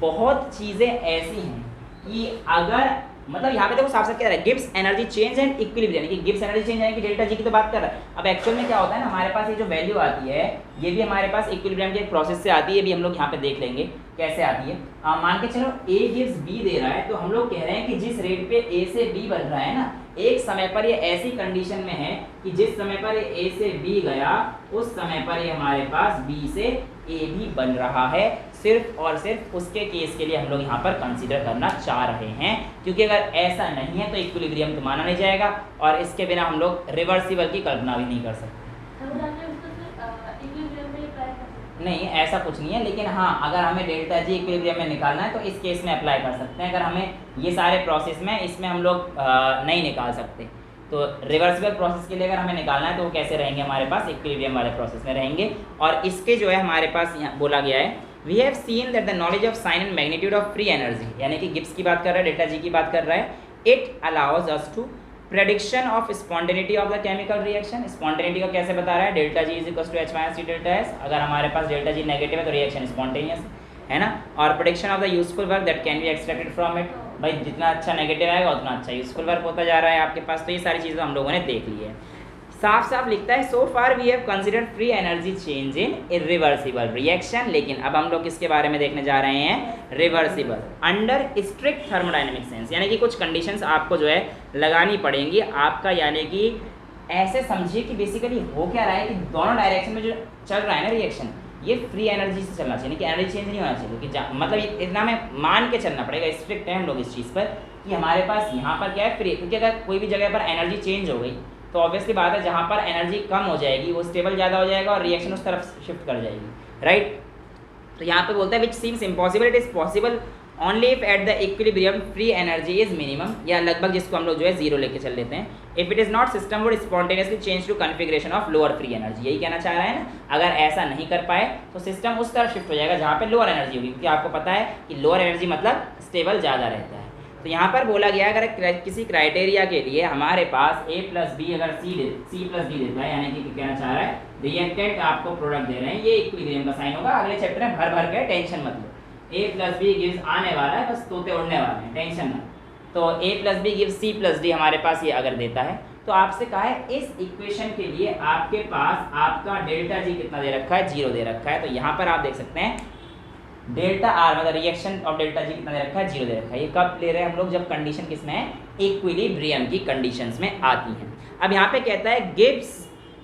बहुत चीज़ें ऐसी हैं कि अगर मतलब यहाँ पे देखो साफ साफ कह रहा है Gibbs energy change and equilibrium, कि गिब्स एनर्जी चेंज यानी कि डेल्टा जी की तो बात कर रहा है। अब एक्चुअल में क्या होता है ना, हमारे पास ये जो वैल्यू आती है ये भी हमारे पास इक्विलिब्रियम के एक प्रोसेस से आती है, ये भी हम लोग यहाँ पे देख लेंगे कैसे आती है। मान के चलो ए गिव्स बी दे रहा है, तो हम लोग कह रहे हैं कि जिस रेट पे ए से बी बन रहा है ना, एक समय पर ये ऐसी कंडीशन में है कि जिस समय पर ये ए से बी गया उस समय पर ये हमारे पास बी से ए भी बन रहा है। सिर्फ और सिर्फ उसके केस के लिए हम लोग यहाँ पर कंसीडर करना चाह रहे हैं, क्योंकि अगर ऐसा नहीं है तो इक्विलिब्रियम तो माना नहीं जाएगा और इसके बिना हम लोग रिवर्सिबल की कल्पना भी नहीं कर सकते। नहीं ऐसा कुछ नहीं है, लेकिन हाँ अगर हमें डेल्टा जी इक्विलिब्रियम में निकालना है तो इस केस में अप्लाई कर सकते हैं। अगर हमें ये सारे प्रोसेस में इसमें हम लोग नहीं निकाल सकते, तो रिवर्सिबल प्रोसेस के लिए अगर हमें निकालना है तो वो कैसे रहेंगे हमारे पास? इक्विलिब्रियम वाले प्रोसेस में रहेंगे। और इसके जो है हमारे पास यहाँ बोला गया है, we have seen that the knowledge of sign and magnitude of free energy, यानी कि गिब्स की बात कर रहा है, डेल्टा जी की बात कर रहा है, it allows us to prediction of spontaneity of the chemical reaction. Spontaneity को कैसे बता रहा है? Delta G is equal to H minus T delta S. अगर हमारे पास डेल्टा जी नेगेटिव है तो रिएक्शन स्पॉन्टेनियस है ना। और prediction of the useful work that can be extracted from it, भाई जितना अच्छा नेगेटिव आएगा उतना अच्छा यूजफुल वर्क होता जा रहा है आपके पास। तो ये सारी चीज़ें हम लोगों ने देख ली है। साफ साफ लिखता है so far we have considered free energy change in irreversible reaction, लेकिन अब हम लोग किसके बारे में देखने जा रहे हैं? Reversible under strict thermodynamic sense, यानी कि कुछ कंडीशंस आपको जो है लगानी पड़ेंगी आपका, यानी कि ऐसे समझिए कि बेसिकली हो क्या रहा है कि दोनों डायरेक्शन में जो चल रहा है ना रिएक्शन, ये फ्री एनर्जी से चलना चाहिए, कि एनर्जी चेंज नहीं होना चाहिए। कि मतलब इतना हमें मान के चलना पड़ेगा, स्ट्रिक्ट है हम लोग इस चीज़ पर कि हमारे पास यहाँ पर क्या है फ्री, क्योंकि अगर कोई भी जगह पर एनर्जी चेंज हो गई तो ऑब्वियसली बात है जहाँ पर एनर्जी कम हो जाएगी वो स्टेबल ज़्यादा हो जाएगा और रिएक्शन उस तरफ शिफ्ट कर जाएगी, राइट। तो यहाँ पे बोलता है which seems impossible it is possible only if at the equilibrium free energy is minimum, या लगभग जिसको हम लोग जो है जीरो लेके चल लेते हैं। If it is not system would spontaneously change to configuration of lower free energy, यही कहना चाह रहा है ना। अगर ऐसा नहीं कर पाए तो सिस्टम उस तरफ शिफ्ट हो जाएगा जहाँ पे लोअर एनर्जी होगी, क्योंकि आपको पता है कि लोअर एनर्जी मतलब स्टेबल ज़्यादा रहता है। तो यहाँ पर बोला गया है अगर किसी क्राइटेरिया के लिए हमारे पास a प्लस बी अगर c प्लस डी देता है, यानी कि कहना चाह रहा है रिएक्टेंट आपको प्रोडक्ट दे रहे हैं, ये इक्विलिब्रियम का साइन होगा। अगले चैप्टर में भर भर के टेंशन मत लो, a प्लस बी गिव्स आने वाला है, बस तोते उड़ने वाले हैं, टेंशन मत। तो a plus B gives c plus D हमारे पास ये अगर देता है तो आपसे कहा है इस इक्वेशन के लिए आपके पास आपका डेल्टा जी कितना दे रखा है? 0 दे रखा है। तो यहाँ पर आप देख सकते हैं डेल्टा आर मतलब रिएक्शन ऑफ डेल्टा जी कितना दे रखा है? 0 दे रखा है। ये कब ले रहे हैं हम लोग? जब कंडीशन किसमें है? इक्विलिब्रियम की कंडीशंस में आती हैं। अब यहाँ पे कहता है गिव्स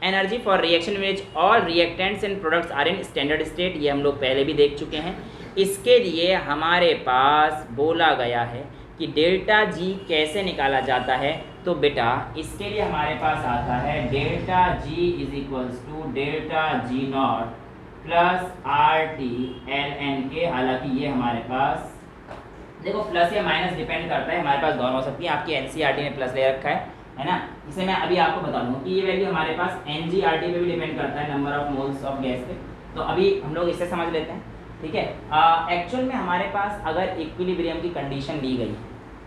energy for reaction which all reactants and products are in standard state, ये हम लोग पहले भी देख चुके हैं। इसके लिए हमारे पास बोला गया है कि डेल्टा जी कैसे निकाला जाता है। तो बेटा इसके लिए हमारे पास आता है delta G is equals to delta G naught plus R T L N K. हालांकि ये हमारे पास देखो प्लस या माइनस डिपेंड करता है, हमारे पास दोनों हो सकती है। आपकी एनसीईआरटी ने प्लस ले रखा है ना। इसे मैं अभी आपको बता दूँ कि ये वैल्यू हमारे पास एनजीईआरटी पे भी डिपेंड करता है, number of moles of gas पे। तो अभी हम लोग इसे समझ लेते हैं, ठीक है। एक्चुअल में हमारे पास अगर इक्विलिब्रियम की कंडीशन ली गई,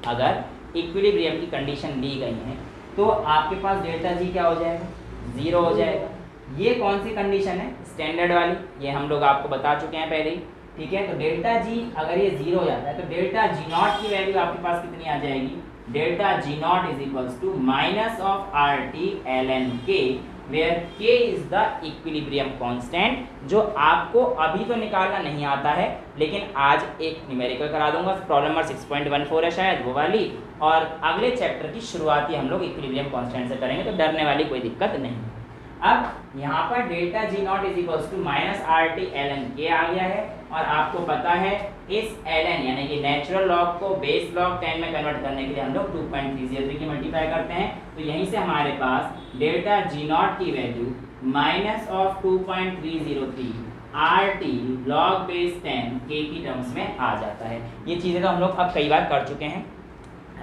अगर इक्विलिब्रियम की कंडीशन ली गई है तो आपके पास डेल्टा जी क्या हो जाएगा, 0 हो जाएगा। ये कौन सी कंडीशन है, स्टैंडर्ड वाली, ये हम लोग आपको बता चुके हैं पहले ही, ठीक है। तो डेल्टा जी अगर ये 0 हो जाता है तो डेल्टा जी नॉट की वैल्यू आपके पास कितनी आ जाएगी, delta G naught is equals to minus of R T L N K, where K is the equilibrium constant, जो आपको अभी तो निकालना नहीं आता है लेकिन आज एक न्यूमेरिकल करा दूंगा, प्रॉब्लम नंबर 6.14 है शायद वो वाली, और अगले चैप्टर की शुरुआती हम लोग इक्विलिब्रियम कांस्टेंट से करेंगे, तो डरने वाली कोई दिक्कत नहीं। अब यहाँ पर delta G naught is equals to minus R T L N K आ गया है, और आपको पता है इस एल एन यानी कि नेचुरल लॉग को बेस लॉग 10 में कन्वर्ट करने के लिए हम लोग 2.303 की मल्टीप्लाई करते हैं, तो यहीं से हमारे पास डेल्टा जी नॉट की value minus of 2.303 R T log base 10 के की टर्म्स में आ जाता है। ये चीज़ें तो हम लोग अब कई बार कर चुके हैं,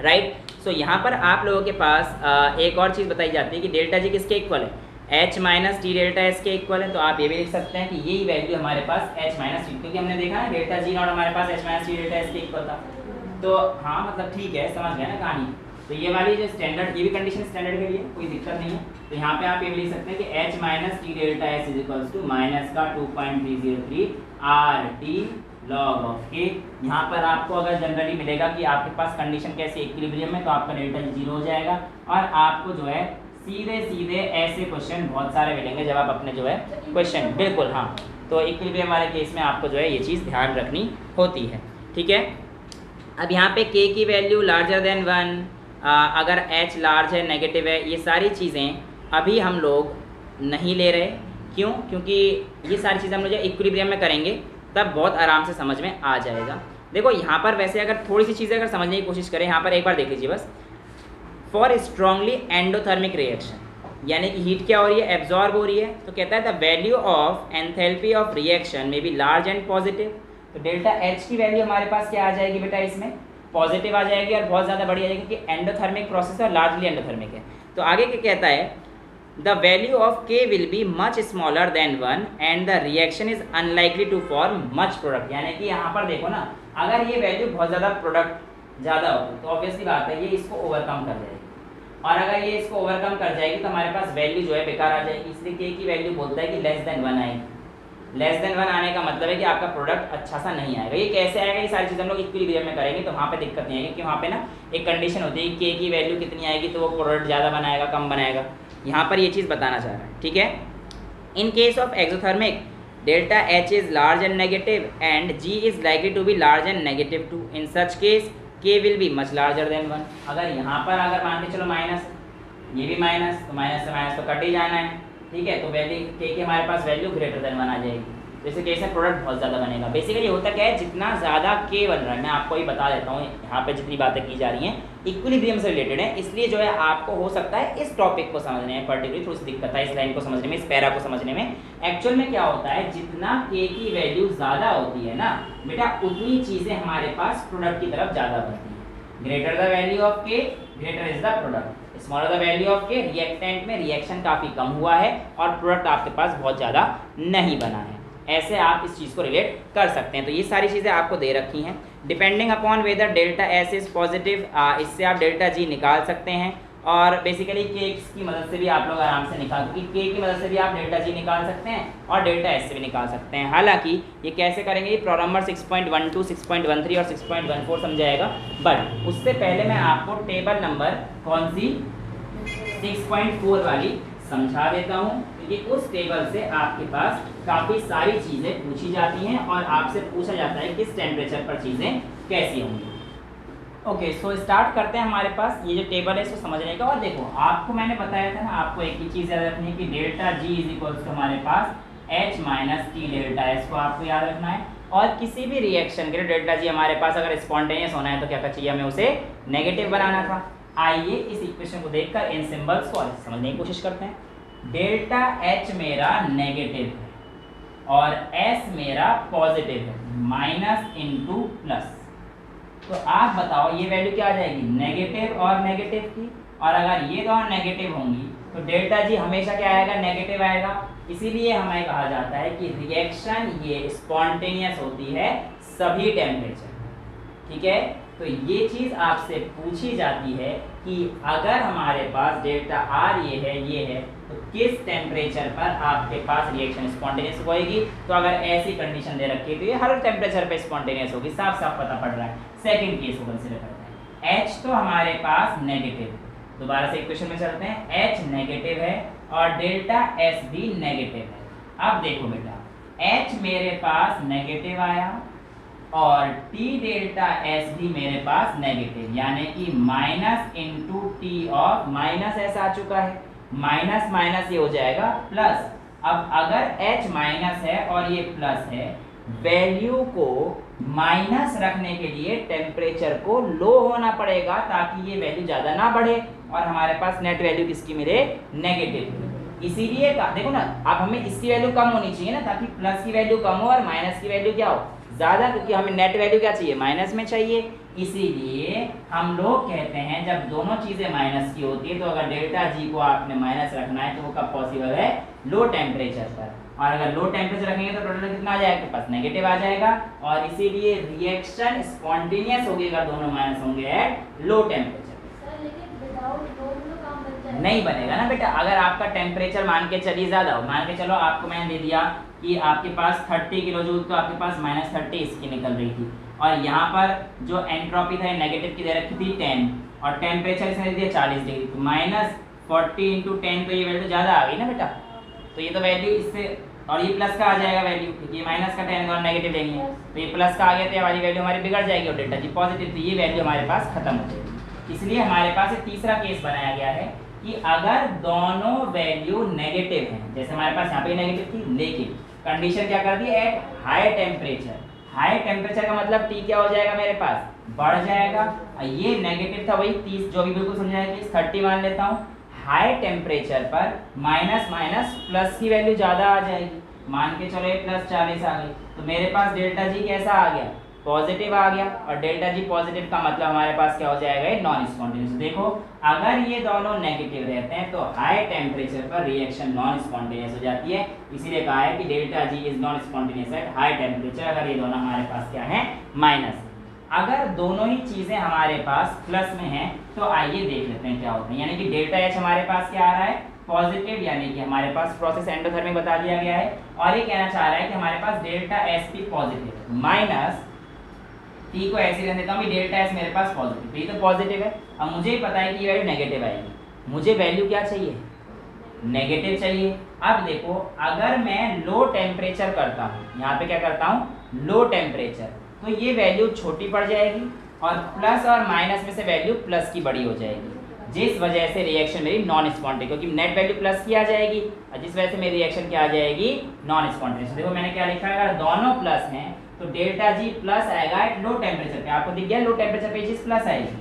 राइट। सो यहाँ पर आप लोगों के पास एक और चीज़ बताई जाती है कि डेल्टा जी किसके इक्वल है, h minus T delta S के इक्वल है, तो आप ये भी लिख सकते हैं कि यही वैल्यू हमारे पास h माइनस टी, क्योंकि हमने देखा ना डेल्टा जी नॉट हमारे पास h minus T delta S के इक्वल था, तो हाँ मतलब ठीक है, समझ गए ना कहानी। तो ये वाली जो स्टैंडर्ड, ये भी कंडीशन स्टैंडर्ड के लिए कोई दिक्कत नहीं है, तो यहाँ पे आप ये भी लिख सकते हैं कि h minus T delta S is equals to minus का 2.303 आर टी लॉग ऑफ के। यहाँ पर आपको अगर जनरली मिलेगा कि आपके पास कंडीशन कैसी इक्विलिब्रियम में, तो आपका डेल्टा जी 0 हो जाएगा, और आपको जो है सीधे सीधे ऐसे क्वेश्चन बहुत सारे मिलेंगे जब आप अपने जो है क्वेश्चन, बिल्कुल हाँ, तो इक्विलिब्रियम वाले केस में आपको जो है ये चीज़ ध्यान रखनी होती है, ठीक है। अब यहाँ पे k की वैल्यू लार्जर देन 1, अगर h लार्ज है, नेगेटिव है, ये सारी चीज़ें अभी हम लोग नहीं ले रहे, क्यों, क्योंकि ये सारी चीज़ें हम लोग इक्विलिब्रियम में करेंगे तब बहुत आराम से समझ में आ जाएगा। देखो यहाँ पर वैसे अगर थोड़ी सी चीज़ें अगर समझने की कोशिश करें, यहाँ पर एक बार देख लीजिए बस, फॉर स्ट्रांगली एंडोथर्मिक रिएक्शन, यानी कि हीट क्या हो रही है, एब्जॉर्ब हो रही है, तो कहता है the value of enthalpy of reaction में बी लार्ज एंड पॉजिटिव, तो डेल्टा एच की वैल्यू हमारे पास क्या आ जाएगी बेटा, इसमें पॉजिटिव आ जाएगी और बहुत ज़्यादा बड़ी आ जाएगी, क्योंकि एंडोथर्मिक प्रोसेस है, लार्जली एंडोथर्मिक है। तो आगे क्या कहता है, the value of K will be much smaller than 1 and the reaction is unlikely to form much product, यानी कि यहाँ पर देखो ना, अगर ये वैल्यू बहुत ज़्यादा प्रोडक्ट ज़्यादा होगी तो ऑब्वियसली बात है ये इसको ओवरकम कर जाएगी, और अगर ये इसको ओवरकम कर जाएगी तो हमारे पास वैल्यू जो है बेकार आ जाएगी, इसलिए के की वैल्यू बोलता है कि लेस देन 1 आएगी। लेस देन 1 आने का मतलब है कि आपका प्रोडक्ट अच्छा सा नहीं आएगा। ये कैसे आएगा, ये सारी चीज़ हम लोग इक्विलिब्रियम में करेंगे तो वहाँ पे दिक्कत नहीं आएगी, क्योंकि वहाँ पे ना एक कंडीशन होती है के की वैल्यू कितनी आएगी तो वो प्रोडक्ट ज़्यादा बनाएगा कम बनाएगा, यहाँ पर ये चीज़ बताना चाह रहा है, ठीक है। In case of exothermic delta H is large and negative and G is likely to be large and negative too, in such case K will be much larger than 1। अगर यहाँ पर अगर मान के चलो माइनस, ये भी माइनस, तो माइनस से माइनस तो कट ही जाना है, ठीक है, तो वैल्यू के की हमारे पास वैल्यू ग्रेटर देन 1 आ जाएगी, जैसे केस में प्रोडक्ट बहुत ज़्यादा बनेगा। बेसिकली होता क्या है, जितना ज़्यादा के बन रहा है, मैं आपको ही बता देता हूँ, यहाँ पे जितनी बातें की जा रही हैं इक्विलिब्रियम से रिलेटेड है, इसलिए जो है आपको हो सकता है इस टॉपिक को समझने में पर्टिकुलरली थोड़ी सी दिक्कत है, इस लाइन को समझने में, इस पैरा को समझने में। एक्चुअल में क्या होता है, जितना के की वैल्यू ज़्यादा होती है ना बेटा, उतनी चीज़ें हमारे पास प्रोडक्ट की तरफ ज़्यादा बनती हैं। ग्रेटर द वैल्यू ऑफ के greater is the product, smaller the value of के रिएक्टेंट में रिएक्शन काफ़ी कम हुआ है और प्रोडक्ट आपके पास बहुत ज़्यादा नहीं बना है। ऐसे आप इस चीज़ को रिलेट कर सकते हैं। तो ये सारी चीज़ें आपको दे रखी हैं। Depending upon weather delta S is positive, इससे आप डेल्टा जी निकाल सकते हैं, और बेसिकली के की मदद से भी आप लोग आराम से निकाल, क्योंकि के की मदद से भी आप डेल्टा जी निकाल सकते हैं और डेल्टा एस से भी निकाल सकते हैं। हालांकि ये कैसे करेंगे, ये प्रॉब्लम नंबर 6.12, 6.13 और 6.14 समझाएगा, बट उससे पहले मैं आपको टेबल नंबर कौन सी 6.4 वाली समझा देता हूँ, क्योंकि उस टेबल से आपके पास काफ़ी सारी चीज़ें पूछी जाती हैं और आपसे पूछा जाता है किस टेम्परेचर पर चीज़ें कैसी होंगी। ओके, सो स्टार्ट करते हैं। हमारे पास ये जो टेबल है इसको समझने का, और देखो आपको मैंने बताया था ना, आपको एक ही चीज़ याद रखनी है कि delta G is equals to हमारे पास H minus T delta S को आपको याद रखना है। और किसी भी रिएक्शन के लिए डेल्टा जी हमारे पास अगर स्पॉन्टेनियस होना है तो क्या चाहिए, हमें उसे नेगेटिव बनाना था। आइए इस इक्वेशन को देखकर इन सिंबल्स को समझने की कोशिश करते हैं। डेल्टा एच मेरा नेगेटिव है और एस मेरा पॉजिटिव है, माइनस इंटू प्लस, तो आप बताओ ये वैल्यू क्या आ जाएगी, नेगेटिव और नेगेटिव की। और अगर ये दोनों नेगेटिव होंगी तो डेल्टा जी हमेशा क्या आएगा, नेगेटिव आएगा। इसीलिए हमें कहा जाता है कि रिएक्शन ये स्पॉन्टेनियस होती है सभी टेम्परेचर, ठीक है। तो ये चीज़ आपसे पूछी जाती है कि अगर हमारे पास डेल्टा आर ये है तो किस टेम्परेचर पर आपके पास रिएक्शन स्पॉन्टेनियस होएगी। तो अगर ऐसी कंडीशन दे रखी है तो ये हर टेम्परेचर पे स्पॉन्टेनियस होगी, साफ साफ पता पड़ रहा है। सेकंड केस को कंसीडर करते हैं, H तो हमारे पास नेगेटिव, दोबारा से इक्वेशन में चलते हैं, H नेगेटिव है और डेल्टा S भी नेगेटिव है। अब देखो बेटा, H मेरे पास नेगेटिव आया और T डेल्टा S भी मेरे पास नेगेटिव, यानी कि minus into T of minus S आ चुका है, माइनस माइनस ये हो जाएगा प्लस। अब अगर H माइनस है और ये प्लस है, वैल्यू को माइनस रखने के लिए टेम्परेचर को लो होना पड़ेगा ताकि ये वैल्यू ज़्यादा ना बढ़े और हमारे पास नेट वैल्यू किसकी मिले, नेगेटिव। इसीलिए देखो ना, अब हमें इसकी वैल्यू कम होनी चाहिए ना, ताकि प्लस की वैल्यू कम हो और माइनस की वैल्यू क्या हो, ज़्यादा, क्योंकि हमें नेट वैल्यू क्या चाहिए, माइनस में चाहिए। इसीलिए हम लोग कहते हैं जब दोनों चीज़ें माइनस की होती है तो अगर डेल्टा जी को आपने माइनस रखना है तो वो कब पॉसिबल है, लो टेम्परेचर पर। और अगर लो टेम्परेचर रखेंगे तो टोटल कितना आ जाएगा, आपके पास नेगेटिव आ जाएगा और इसीलिए रिएक्शन स्पॉन्टेनियस होगी अगर दोनों माइनस होंगे एट लो टेम्परेचर। नहीं बनेगा ना बेटा, अगर आपका टेम्परेचर मान के चलिए ज़्यादा हो, मान के चलो आपको मैंने दे दिया कि आपके पास 30 किलो जूल, तो आपके पास -30 इसकी निकल रही थी और यहाँ पर जो एंट्रोपी था नेगेटिव की दे रखी थी 10 और टेम्परेचर इसने दे दिया 40 डिग्री, तो -40 इंटू 10 तो ये वैल्यू ज़्यादा आ गई ना बेटा। तो ये तो वैल्यू इससे, और ये प्लस का आ जाएगा वैल्यू, क्योंकि ये माइनस का 10 और नेगेटिव लेंगे तो ये प्लस का आ गया तो ये वाली वैल्यू हमारी बिगड़ जाएगी और डेल्टा जी पॉजिटिव, तो ये वैल्यू हमारे पास खत्म हो जाएगी। इसलिए हमारे पास एक तीसरा केस बनाया गया है कि अगर दोनों वैल्यू नेगेटिव हैं, जैसे हमारे पास यहाँ पे नेगेटिव थी, लेकिन कंडीशन क्या कर दी, at high temperature. High temperature का मतलब टी क्या हो जाएगा, मेरे पास बढ़ जाएगा। ये नेगेटिव था वही 30, जो भी बिल्कुल समझाया कि 30 मान लेता हूँ। हाई टेम्परेचर पर माइनस माइनस प्लस की वैल्यू ज़्यादा आ जाएगी, मान के चलो ये +40 आ गई, तो मेरे पास डेल्टा जी कैसा आ गया, पॉजिटिव आ गया। और डेल्टा जी पॉजिटिव का मतलब हमारे पास क्या हो जाएगा, ये नॉन स्पॉन्टेनियस। देखो अगर ये दोनों नेगेटिव रहते हैं तो हाई टेम्परेचर पर रिएक्शन नॉन स्पॉन्टेनियस हो जाती है। इसीलिए कहा है कि delta G is non spontaneous eight high temperature, अगर ये दोनों हमारे पास क्या है, माइनस। अगर दोनों ही चीज़ें हमारे पास प्लस में हैं तो आइए देख लेते हैं क्या होता है। यानी कि डेल्टा एच हमारे पास क्या आ रहा है, पॉजिटिव, यानी कि हमारे पास प्रोसेस एंडोथर्मिक बता दिया गया है। और ये कहना चाह रहा है कि हमारे पास डेल्टा एस भी पॉजिटिव है, माइनस टी को ऐसे रहने देता हूँ कि डेल्टा एस मेरे पास पॉजिटिव, ये तो पॉजिटिव है। अब मुझे ही पता है कि ये वैल्यू नेगेटिव आएगी, मुझे वैल्यू क्या चाहिए, नेगेटिव चाहिए। अब देखो अगर मैं लो टेम्परेचर करता हूँ, यहाँ पे क्या करता हूँ, लो टेम्परेचर, तो ये वैल्यू छोटी पड़ जाएगी और प्लस और माइनस में से वैल्यू प्लस की बड़ी हो जाएगी, जिस वजह से रिएक्शन मेरी नॉन स्पॉन्टेनियस, क्योंकि नेट वैल्यू प्लस की आ जाएगी और जिस वजह से मेरी रिएक्शन क्या आ जाएगी, नॉन स्पॉन्टेनियस। देखो मैंने क्या लिखा है, अगर दोनों प्लस हैं तो डेल्टा जी प्लस आएगा एट लो टेम्परेचर पे। आपको दिख गया लो टेम्परेचर पे चीज़ प्लस आएगी,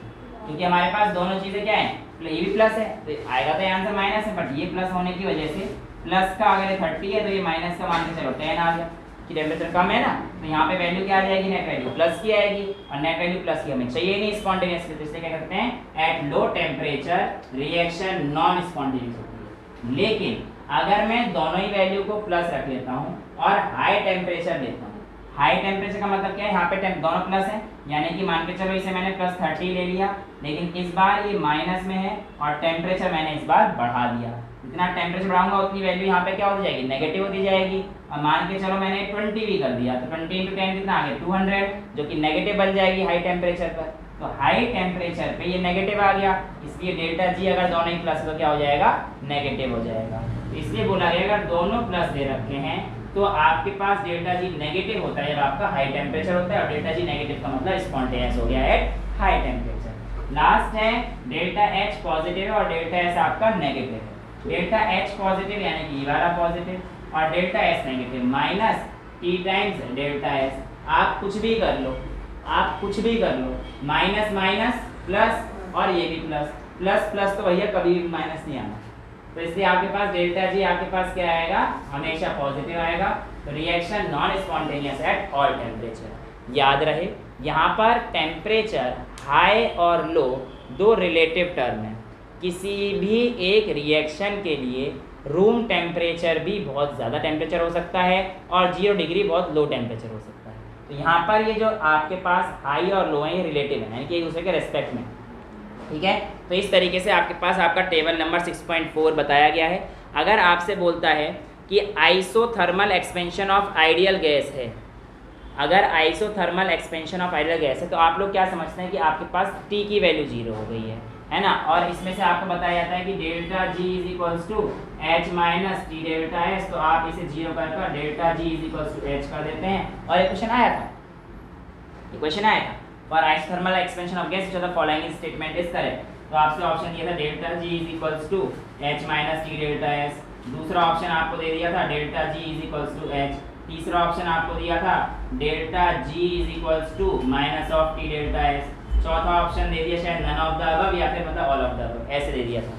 क्योंकि हमारे पास दोनों चीज़ें क्या है, ये भी प्लस है तो आएगा तो आंसर माइनस है, बट ये प्लस होने की वजह से प्लस का अगर ये 30 है तो ये माइनस का मान के चलो 10 आ गया कि टेम्परेचर कम है ना, तो यहाँ पे वैल्यू क्या आ जाएगी, नेट वैल्यू प्लस की आएगी और नेट वैल्यू प्लस की हमें चाहिए नहीं स्पॉन्टेनियस की, तो इसलिए क्या करते हैं, at low temperature reaction non spontaneous होती है। लेकिन अगर मैं दोनों ही वैल्यू को प्लस रख लेता हूँ और हाई टेम्परेचर लेता हूँ, हाई टेम्परेचर का मतलब क्या है, यहाँ पे दोनों प्लस है, यानी कि मान के चलो इसे मैंने +30 ले लिया, लेकिन इस बार ये माइनस में है और टेम्परेचर मैंने इस बार बढ़ा दिया। जितना टेम्परेचर बढ़ाऊंगा उतनी वैल्यू यहाँ पे क्या होती जाएगी, नेगेटिव होती जाएगी। और मान के चलो मैंने 20 भी कर दिया, तो 20 × 10 कितना आ गया, 200, जो कि नेगेटिव बन जाएगी हाई टेम्परेचर पर। तो हाई टेम्परेचर पे ये नेगेटिव आ गया, इसलिए डेल्टा जी अगर दोनों ही प्लस तो क्या हो जाएगा, नेगेटिव हो जाएगा। तो इसलिए बोला गया अगर दोनों प्लस दे रखे हैं तो आपके पास डेल्टा जी नेगेटिव होता है जब आपका हाई टेम्परेचर होता है, और डेल्टा जी नेगेटिव का मतलब स्पॉन्टेनियस हो गया एट हाई टेम्परेचर। लास्ट है डेल्टा एच पॉजिटिव है और डेल्टा एस आपका नेगेटिव है। डेल्टा एच पॉजिटिव यानी कि ये वाला पॉजिटिव और delta S negative, minus T times delta S. आप कुछ भी कर लो, आप कुछ भी कर लो, माइनस माइनस प्लस और ये भी प्लस, प्लस प्लस तो भैया कभी भी माइनस नहीं आना, तो इसलिए आपके पास डेल्टा जी आपके पास क्या आएगा, हमेशा पॉजिटिव आएगा। तो reaction non spontaneous at all temperature. याद रहे यहाँ पर टेम्परेचर हाई और लो दो रिलेटिव टर्म है, किसी भी एक रिएक्शन के लिए रूम टेम्परेचर भी बहुत ज़्यादा टेम्परेचर हो सकता है और 0 डिग्री बहुत लो टेम्परेचर हो सकता है। तो यहाँ पर ये जो आपके पास हाई और लो है ये रिलेटिव है, यानी कि एक दूसरे के रेस्पेक्ट में, ठीक है। तो इस तरीके से आपके पास आपका टेबल नंबर 6.4 बताया गया है। अगर आपसे बोलता है कि isothermal expansion of ideal gas है, अगर isothermal expansion of ideal gas है तो आप लोग क्या समझते हैं कि आपके पास टी की वैल्यू 0 हो गई है ना। और इसमें से आपको बताया जाता है कि delta G is equals to H minus T delta S, तो आप इसे 0 कर delta G is equals to H कर देते हैं। और ये क्वेश्चन आया था, for isothermal expansion of gas which of the following statement is correct. तो आपसे ऑप्शन दिया था delta G is equals to H minus T delta S, दूसरा ऑप्शन आपको दे दिया था delta G is equals to H, तीसरा ऑप्शन आपको दिया था delta G is equals to minus of T delta S, चौथा ऑप्शन दे दिया शायद नन ऑफ द अबव या फिर मतलब ऑल ऑफ द अबव, ऐसे दे दिया था।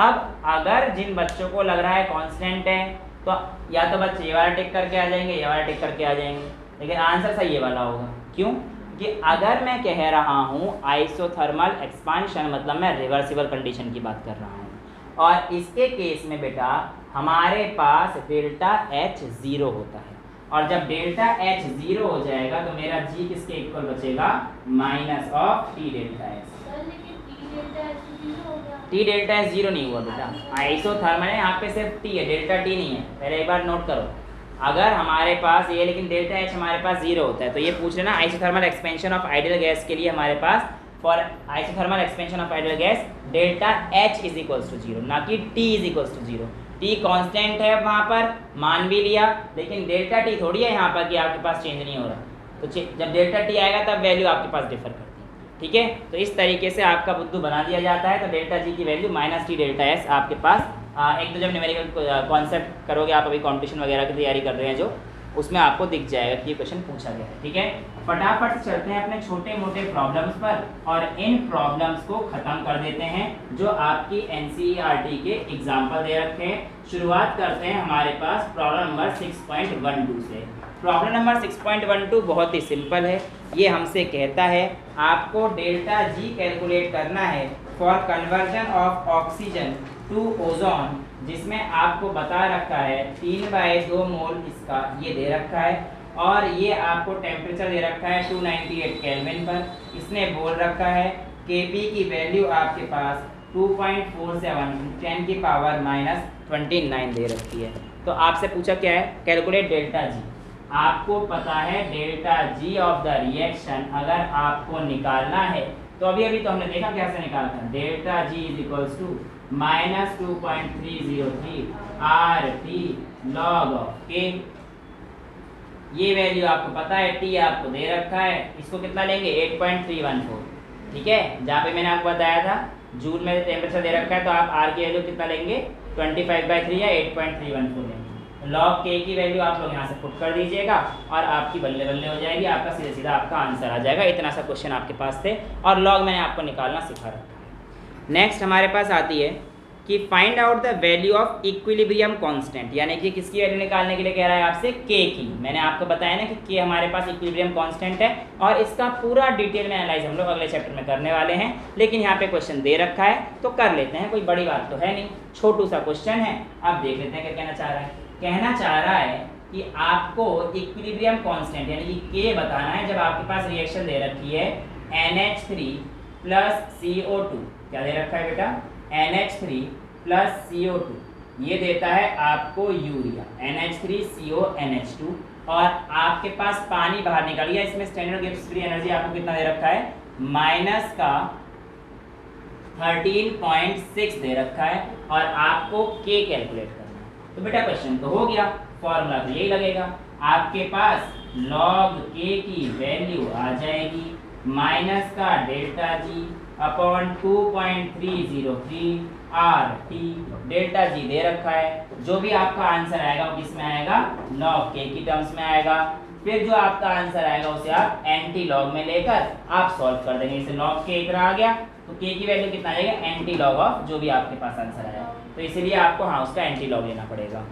अब अगर जिन बच्चों को लग रहा है कांस्टेंट है तो या तो बच्चे ये वाला टिक करके आ जाएंगे, ये वाला टिक करके आ जाएंगे, लेकिन आंसर सही ये वाला होगा। क्यों कि अगर मैं कह रहा हूँ आइसोथर्मल एक्सपांशन मतलब मैं रिवर्सिबल कंडीशन की बात कर रहा हूँ, और इसके केस में बेटा हमारे पास डेल्टा एच 0 होता है, और जब डेल्टा एच 0 हो जाएगा तो मेरा जी किसके इक्वल बचेगा, minus of T delta S. T delta S 0 नहीं हुआ बेटा, आइसोथर्मल है, यहाँ पे सिर्फ टी है, डेल्टा टी नहीं है, पहले एक बार नोट करो। अगर हमारे पास ये लेकिन डेल्टा एच हमारे पास 0 होता है तो ये पूछ लेना isothermal expansion of ideal gas के लिए हमारे पास for isothermal expansion of ideal gas delta H is equals to 0, ना कि T is equals to 0। T constant है वहाँ पर, मान भी लिया, लेकिन डेल्टा टी थोड़ी है यहाँ पर कि आपके पास चेंज नहीं हो रहा, तो जब डेल्टा टी आएगा तब वैल्यू आपके पास डिफर करती है, ठीक है। तो इस तरीके से आपका बुद्धू बना दिया जाता है। तो डेल्टा जी की value minus T delta S आपके पास एक तो जब न्यूमेरिकल कॉन्सेप्ट करोगे आप, अभी कॉम्पिटिशन वगैरह की तैयारी कर रहे हैं जो, उसमें आपको दिख जाएगा कि ये क्वेश्चन पूछा गया है, ठीक है। फटाफट से चलते हैं अपने छोटे मोटे प्रॉब्लम्स पर और इन प्रॉब्लम्स को ख़त्म कर देते हैं जो आपकी एनसीईआरटी के एग्जाम्पल दे रखे हैं। शुरुआत करते हैं हमारे पास प्रॉब्लम नंबर 6.12 से। प्रॉब्लम नंबर 6.12 बहुत ही सिंपल है। ये हमसे कहता है आपको डेल्टा जी कैलकुलेट करना है for conversion of oxygen to ozone, जिसमें आपको बता रखा है 3/2 मोल इसका ये दे रखा है, और ये आपको टेम्परेचर दे रखा है 298 केल्विन पर। इसने बोल रखा है Kp की वैल्यू आपके पास 2.47 10 की पावर माइनस 29 दे रखी है। तो आपसे पूछा क्या है, कैलकुलेट डेल्टा जी। आपको पता है delta ji of the reaction अगर आपको निकालना है तो अभी तो हमने देखा कैसे निकाला था, delta G is equals to minus 2.303 R T log of K. ये वैल्यू आपको पता है, टी आपको दे रखा है, इसको कितना लेंगे 8.314, ठीक है। जहाँ पे मैंने आपको बताया था जूल में टेम्परेचर दे रखा है तो आप आर की वैल्यू कितना लेंगे 25/3 या 8.314 लेंगे। लॉग के की वैल्यू आप लोग यहाँ से पुट कर दीजिएगा और आपकी बल्ले बल्ले हो जाएगी, आपका सीधा सीधा आपका आंसर आ जाएगा। इतना सा क्वेश्चन आपके पास थे और लॉग मैंने आपको निकालना सिखा रखा है। नेक्स्ट हमारे पास आती है कि find out the value of equilibrium constant, यानी कि किसकी वैल्यू निकालने के लिए कह रहा है आपसे, के की। मैंने आपको बताया ना कि के हमारे पास इक्विलिब्रियम कांस्टेंट है और इसका पूरा डिटेल में एनालाइज हम लोग अगले चैप्टर में करने वाले हैं, लेकिन यहाँ पे क्वेश्चन दे रखा है तो कर लेते हैं, कोई बड़ी बात तो है नहीं, छोटू सा क्वेश्चन है। अब देख लेते हैं क्या कहना चाह रहा है। कहना चाह रहा है कि आपको इक्विलिब्रियम कांस्टेंट यानी कि के बताना है जब आपके पास रिएक्शन दे रखी है NH3 प्लस CO2, क्या दे रखा है बेटा, NH3 प्लस CO2, ये देता है आपको यूरिया NH3CO NH2, और आपके पास पानी बाहर निकल गया। इसमें स्टैंडर्ड गिब्स फ्री एनर्जी आपको कितना दे रखा है, माइनस का 13.6 दे रखा है, और आपको के कैलकुलेट करना है। तो बेटा क्वेश्चन तो हो गया, फॉर्मूला तो यही लगेगा, आपके पास लॉग के की वैल्यू आ जाएगी माइनस का delta G upon 2.303 R T, delta G दे रखा है, जो भी आपका आंसर आएगा वो किस में आएगा, लॉग के की टर्म्स में आएगा। फिर जो आपका आंसर आएगा उसे आप एंटी लॉग में लेकर आप सॉल्व कर देंगे। इसे लॉग के इधर आ गया तो के की वैल्यू कितना आएगा, एंटी लॉग ऑफ जो भी आपके पास आंसर आया, तो इसीलिए आपको हाँ उसका एंटी लॉग लेना पड़ेगा।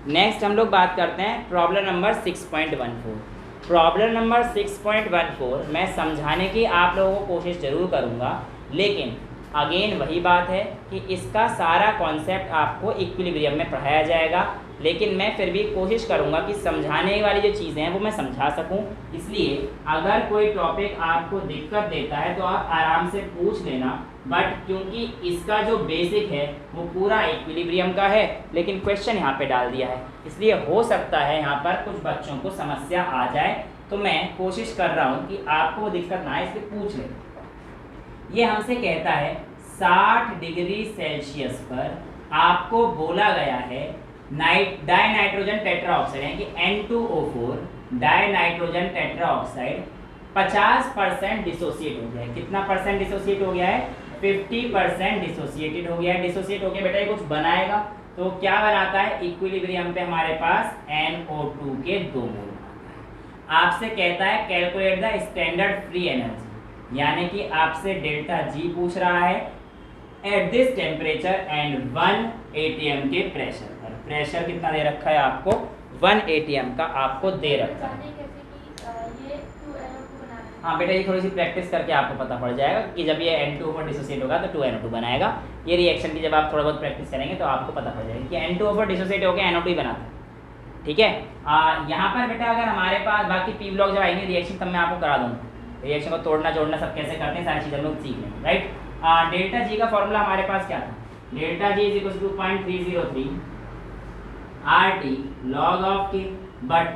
नेक्स्ट हम लोग बात करते हैं प्रॉब्लम नंबर 6.14। प्रॉब्लम नंबर 6.14 मैं समझाने की आप लोगों को कोशिश जरूर करूँगा, लेकिन अगेन वही बात है कि इसका सारा कॉन्सेप्ट आपको इक्विलिब्रियम में पढ़ाया जाएगा, लेकिन मैं फिर भी कोशिश करूंगा कि समझाने वाली जो चीज़ें हैं वो मैं समझा सकूं। इसलिए अगर कोई टॉपिक आपको दिक्कत देता है तो आप आराम से पूछ लेना, बट क्योंकि इसका जो बेसिक है वो पूरा इक्विलिब्रियम का है, लेकिन क्वेश्चन यहाँ पे डाल दिया है, इसलिए हो सकता है यहाँ पर कुछ बच्चों को समस्या आ जाए। तो मैं कोशिश कर रहा हूँ कि आपको वो दिक्कत ना आए, इसलिए पूछ लें। ये हमसे कहता है 60 डिग्री सेल्सियस पर आपको बोला गया है डाई नाइट्रोजन टेट्राऑक्साइड यानी कि N2O4 die nitrogen tetroxide 50% dissociate हो गया है। कितना परसेंट डिसोसिएट हो गया है? 50% डिसोसिएटेड हो गया है। डिसोसिएट हो गया बेटा ये कुछ बनाएगा, तो क्या बनाता है? इक्विलिब्रियम पे हमारे पास NO2 के 2 मोल। आपसे कहता है calculate the standard free energy, यानी कि आपसे डेल्टा जी पूछ रहा है at this temperature and 1 ATM के प्रेशर पर। प्रेशर कितना दे रखा है आपको? 1 ATM का आपको दे रखा है। हाँ बेटा ये थोड़ी सी प्रैक्टिस करके आपको पता पड़ जाएगा कि जब ये N2 पर डिसोसिएट होगा तो 2NO2 बनाएगा। ये रिएक्शन की जब आप थोड़ा बहुत प्रैक्टिस करेंगे तो आपको पता पड़ जाएगा कि N2 पर डिसोसिएट होकर NO2 ही बनाता है। ठीक है, यहाँ पर बेटा अगर हमारे पास बाकी पी ब्लॉक जब आएंगे रिएक्शन तब मैं आपको करा दूँगा। रिएक्शन को तोड़ना जोड़ना सब कैसे करते हैं सारी चीज़ें हम लोग सीख लेंगे, राइट। डेल्टा जी का फॉर्मूला हमारे पास क्या था? Delta G is equal to 0.303 RT log of K, but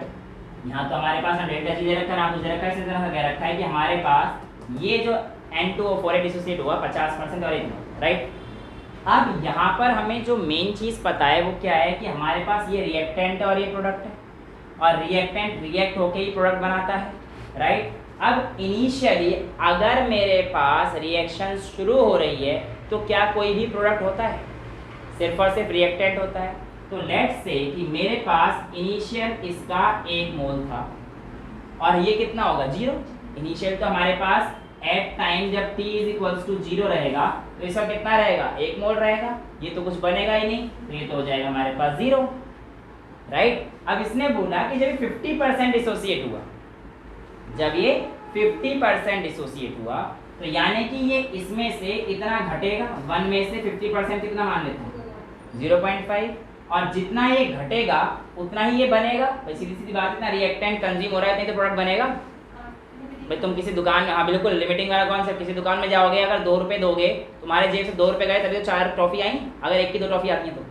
यहाँ तो हमारे पास ना डेल्टा जी दे रखा है ना कुछ दे रखा है, इसी तरह कह रखा है कि हमारे पास ये जो N2O4 डिसोसिएट हुआ 50% और इतना, राइट। अब यहाँ पर हमें जो मेन चीज़ पता है वो क्या है कि हमारे पास ये रिएक्टेंट और ये प्रोडक्ट है, और रिएक्टेंट रिएक्ट होके ही प्रोडक्ट बनाता है, राइट। अब इनिशियली अगर मेरे पास रिएक्शन शुरू हो रही है तो क्या कोई भी प्रोडक्ट होता है? सिर्फ और सिर्फ रिएक्टेंट होता है। तो लेट्स से कि मेरे पास इनिशियल इसका 1 मोल था और ये कितना होगा? 0। इनिशियल तो हमारे पास एट टाइम जब t = 0 रहेगा तो इसका कितना रहेगा? 1 मोल रहेगा। ये तो कुछ बनेगा ही नहीं, तो ये तो हो जाएगा हमारे पास 0, राइट। अब इसने बोला कि जब 50% डिसोसिएट हुआ, जब ये 50% डिसोसिएट हुआ तो यानी कि ये इसमें से इतना घटेगा, 1 में से 50% कितना मान लेते हैं? 0.5, और जितना ये घटेगा उतना ही ये बनेगा। भाई सीधी सीधी बात, इतना रिएक्टेंट कंज्यूम हो रहा है नहीं तो प्रोडक्ट बनेगा। भाई तुम किसी दुकान में, हाँ बिल्कुल लिमिटिंग वाला कॉन्सेप्ट, किसी दुकान में जाओगे अगर 2 रुपये दोगे, तुम्हारे जेब से 2 रुपये गए तभी तो 4 टॉफी आई, अगर 1 की 2 टॉफी आती है तो,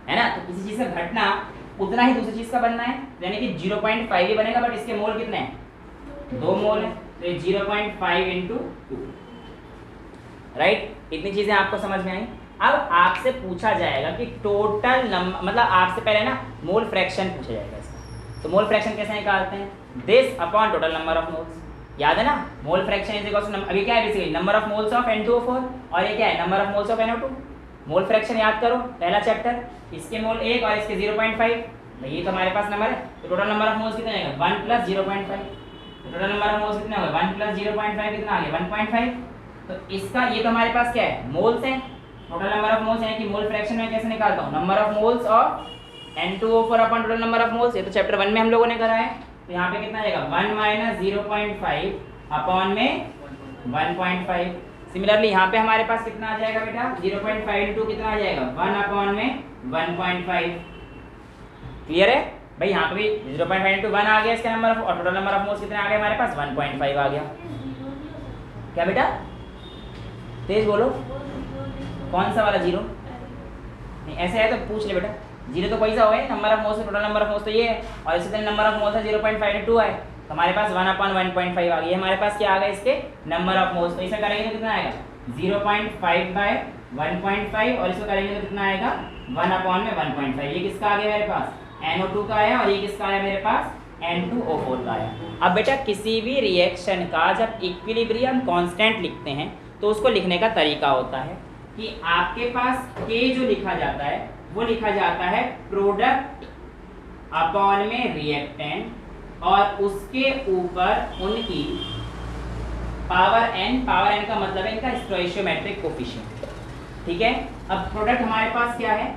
है ना। तो किसी चीज़ का घटना उतना ही दूसरी चीज़ का बनना है, यानी कि 0.5 ही बनेगा, बट इसके मोल कितने हैं? 2 मोल है, तो ये 0.5 × 2, राइट। इतनी चीज़ें आपको समझ में आई। अब आपसे पूछा जाएगा कि टोटल नंबर, मतलब आपसे पहले ना मोल फ्रैक्शन पूछा जाएगा इसका। तो मोल फ्रैक्शन कैसे निकालते हैं? This upon total number of moles, याद है ना। Mole fraction is equal to, अभी क्या है basically number of moles of N2O4, और ये क्या है? Number of moles of NO2। Mole fraction याद करो, पहला चैप्टर, इसके मोल 1 और इसके 0.5, ये तो हमारे पास नंबर है। तो टोटल नंबर ऑफ मोल्स कितना आएगा? 1 + 0.5। तो टोटल नंबर ऑफ मोल्स कितना होगा? 1 + 0.5 कितना आ गया? 1.5। तो इसका ये तो हमारे पास क्या है? मोल्स हैं। टोटल नंबर ऑफ मोल्स है कि मोल फ्रैक्शन में कैसे निकालता हूँ? Number of moles of N2O4 upon total number of moles. ये तो चैप्टर 1 में हम लोगों ने करा है। तो यहाँ पे कितना आएगा? 1 - 0.5 अपॉन में 1.5। सिमिलरली यहाँ पे हमारे पास कितना आ जाएगा बेटा? 0.5 × कितना आ जाएगा? 1 अपॉन में 1.5। क्लियर है भाई? यहाँ पे भी 0.5 × 1 आ गया इसका नंबर ऑफ, और टोटल नंबर ऑफ मोल्स कितने आ गए हमारे पास? 1.5 आ गया। क्या बेटा? तेज बोलो, कौन सा वाला 0? नहीं ऐसे है तो पूछ ले बेटा। 0 तो कोई सा होगा? Number of moles, total number of moles तो ये है, और इसी तरह नंबर ऑफ मोल्स है 0.5 × 2 है, तो हमारे पास 1 अपॉन 1.5 आ गई। हमारे पास क्या आ गया? इसके नंबर ऑफ मोल्स। तो इसे करेंगे तो कितना आएगा? 0.5/1.5, और इसको करेंगे तो कितना आएगा? 1 अपॉन में 1.5। ये किसका आ गया मेरे पास? NO2 का आया, और ये किसका आया मेरे पास? N2O4 का आया। अब बेटा किसी भी रिएक्शन का जब इक्विलिब्रियम कांस्टेंट लिखते हैं तो उसको लिखने का तरीका होता है कि आपके पास K जो लिखा जाता है वो लिखा जाता है प्रोडक्ट अपॉन में रिएक्टेंट, और उसके ऊपर उनकी पावर n का मतलब है इनका स्टोइशियोमेट्रिक कोफिशिएंट, ठीक है। अब प्रोडक्ट हमारे पास क्या है?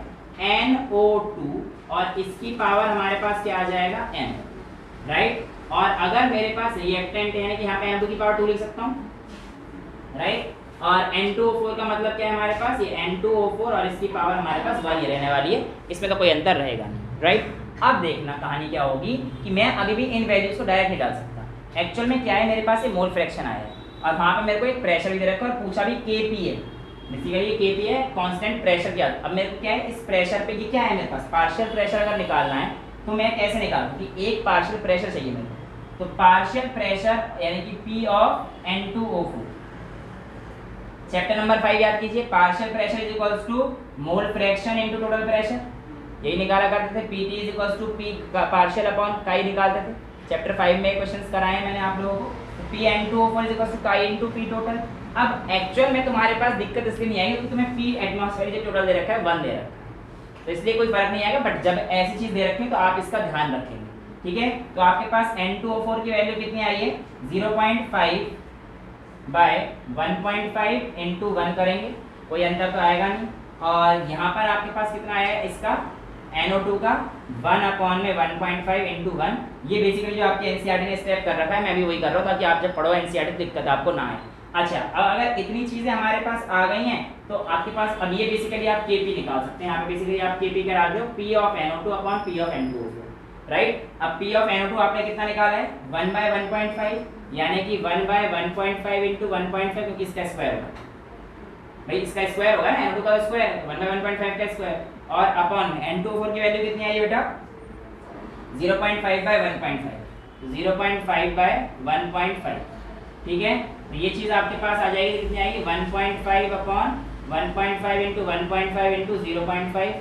NO2, और इसकी पावर हमारे पास क्या आ जाएगा? n, right. और अगर मेरे पास रिएक्टेंट है, यानी कि यहाँ पे M2 की पावर 2 लिख सकता हूँ, राइट। और N2O4 का मतलब क्या है हमारे पास, ये N2O4 और इसकी पावर हमारे पास वही रहने वाली है, इसमें तो कोई अंतर रहेगा नहीं, राइट। अब देखना कहानी क्या होगी कि मैं अभी भी इन वैल्यूज़ को डायरेक्ट नहीं डाल सकता। एक्चुअल में क्या है, मेरे पास ये मोल फ्रैक्शन आया है और वहाँ पे मेरे को एक प्रेशर भी दे रखा है और पूछा भी Kp है, बेसिकली ये Kp है कांस्टेंट प्रेशर क्या। अब मेरे को क्या है, इस प्रेशर पे ये क्या है मेरे पास, पार्शियल प्रेशर अगर निकालना है तो मैं कैसे निकालूँ कि एक पार्शियल प्रेशर चाहिए मेरे को, तो पार्शियल प्रेशर यानी कि P of N2O4। Chapter number 5 याद कीजिए, partial pressure is equals to mole fraction into total pressure, यही निकाला करते थे। Pt is equals to P partial upon chi निकालते थे, चैप्टर 5 में क्वेश्चंस कराए मैंने आप लोगों को। तो P N2O4 is equals to chi into P total. अब एक्चुअल में तुम्हारे पास दिक्कत इसलिए नहीं आएगी क्योंकि तुम्हें P एटमॉस्फेरिक टोटल दे रखा है 1 दे रखा है, तो इसलिए कोई फर्क नहीं आएगा। बट जब ऐसी चीज दे रखी है तो आप इसका ध्यान रखेंगे, ठीक है। तो आपके पास N2O4 की वैल्यू कितनी आई है, 0.5 बाय 1.5 इंटू 1 करेंगे, कोई अंतर तो आएगा नहीं। और यहाँ पर आपके पास कितना आया है इसका NO2 का 1 अपॉन में 1.5 इंटू 1। ये बेसिकली जो आपके NCERT ने स्टेप कर रखा है, मैं भी वही कर रहा हूँ ताकि आप जब पढ़ो NCERT दिक्कत आपको ना आए। अच्छा, अब अगर इतनी चीज़ें हमारे पास आ गई हैं तो आपके पास अब ये बेसिकली आप Kp निकाल सकते हैं। यहाँ पे बेसिकली आप Kp करा दो P of NO2 upon P of N2O4, right. अब P ऑफ NO2 आपने कितना निकाला है, 1 बाय 1.5, यानी कि 1 बाय 1.5 इंटू 1.5, क्योंकि इसका स्क्वायर होगा भाई, इसका स्क्वायर होगा ना, N2 का स्क्वायर 1 बाय 1.5 का स्क्वायर, और अपॉन N2O4 की वैल्यू कितनी आई है बेटा, 0.5 बाय 1.5, 0.5 बाय 1.5, ठीक है। तो ये चीज़ आपके पास आ जाएगी, कितनी आएगी 1.5 अपॉन 1.5 इंटू 1.5 इंटू 0.5,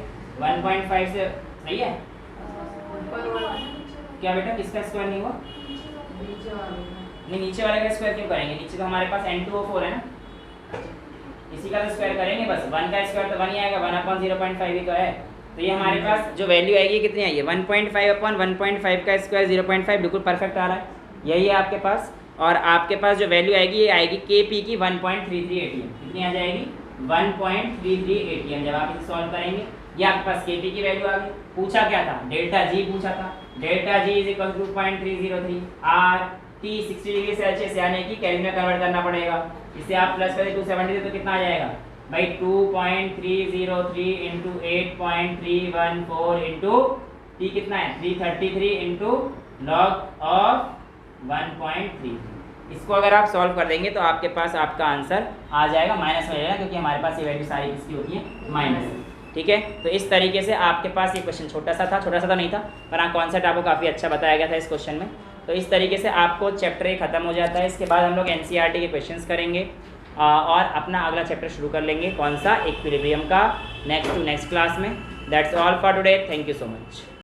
1.5 से सही है क्या बेटा, किसका स्क्वायर नहीं हुआ, नहीं नीचे वाले का स्क्वायर क्यों करेंगे, नीचे तो हमारे पास N2O4 है ना, इसी का तो स्क्वायर करेंगे बस, 1 का स्क्वायर तो 1 ही आएगा, 1 अपॉन 0.5 ही तो है। तो ये हमारे पास जो वैल्यू आएगी कितनी आई है, 1.5 अपॉन 1.5 का स्क्वायर 0.5, बिल्कुल परफेक्ट आ रहा है, यही है आपके पास। और आपके पास जो वैल्यू आएगी ये आएगी Kp की 1.33 ATM, कितनी आ जाएगी 1.33 ATM। जब आप इसे सॉल्व करेंगे ये आपके पास Kp की वैल्यू आ गई। पूछा क्या था, डेल्टा जी पूछा था, delta G is equal to 2.303 RT 60 degree Celsius, यानी कि केल्विन में कन्वर्ट करना पड़ेगा। इसे आप प्लस करें 270 तो कितना आ जाएगा भाई, 2.303 इंटू 8.314 इंटू T कितना है 333 इंटू लॉग ऑफ 1.3। इसको अगर आप सॉल्व कर देंगे तो आपके पास आपका आंसर आ जाएगा माइनस में जाएगा, क्योंकि हमारे पास ये वैल्यू सारी किसकी होती है माइनस, ठीक है। तो इस तरीके से आपके पास ये क्वेश्चन छोटा सा तो नहीं था, पर हाँ कॉन्सेप्ट आपको काफ़ी अच्छा बताया गया था इस क्वेश्चन में। तो इस तरीके से आपको चैप्टर 1 खत्म हो जाता है। इसके बाद हम लोग NCERT के क्वेश्चंस करेंगे और अपना अगला चैप्टर शुरू कर लेंगे, कौन सा, इक्विलिब्रियम का, नेक्स्ट क्लास में। That's all for today, thank you so much.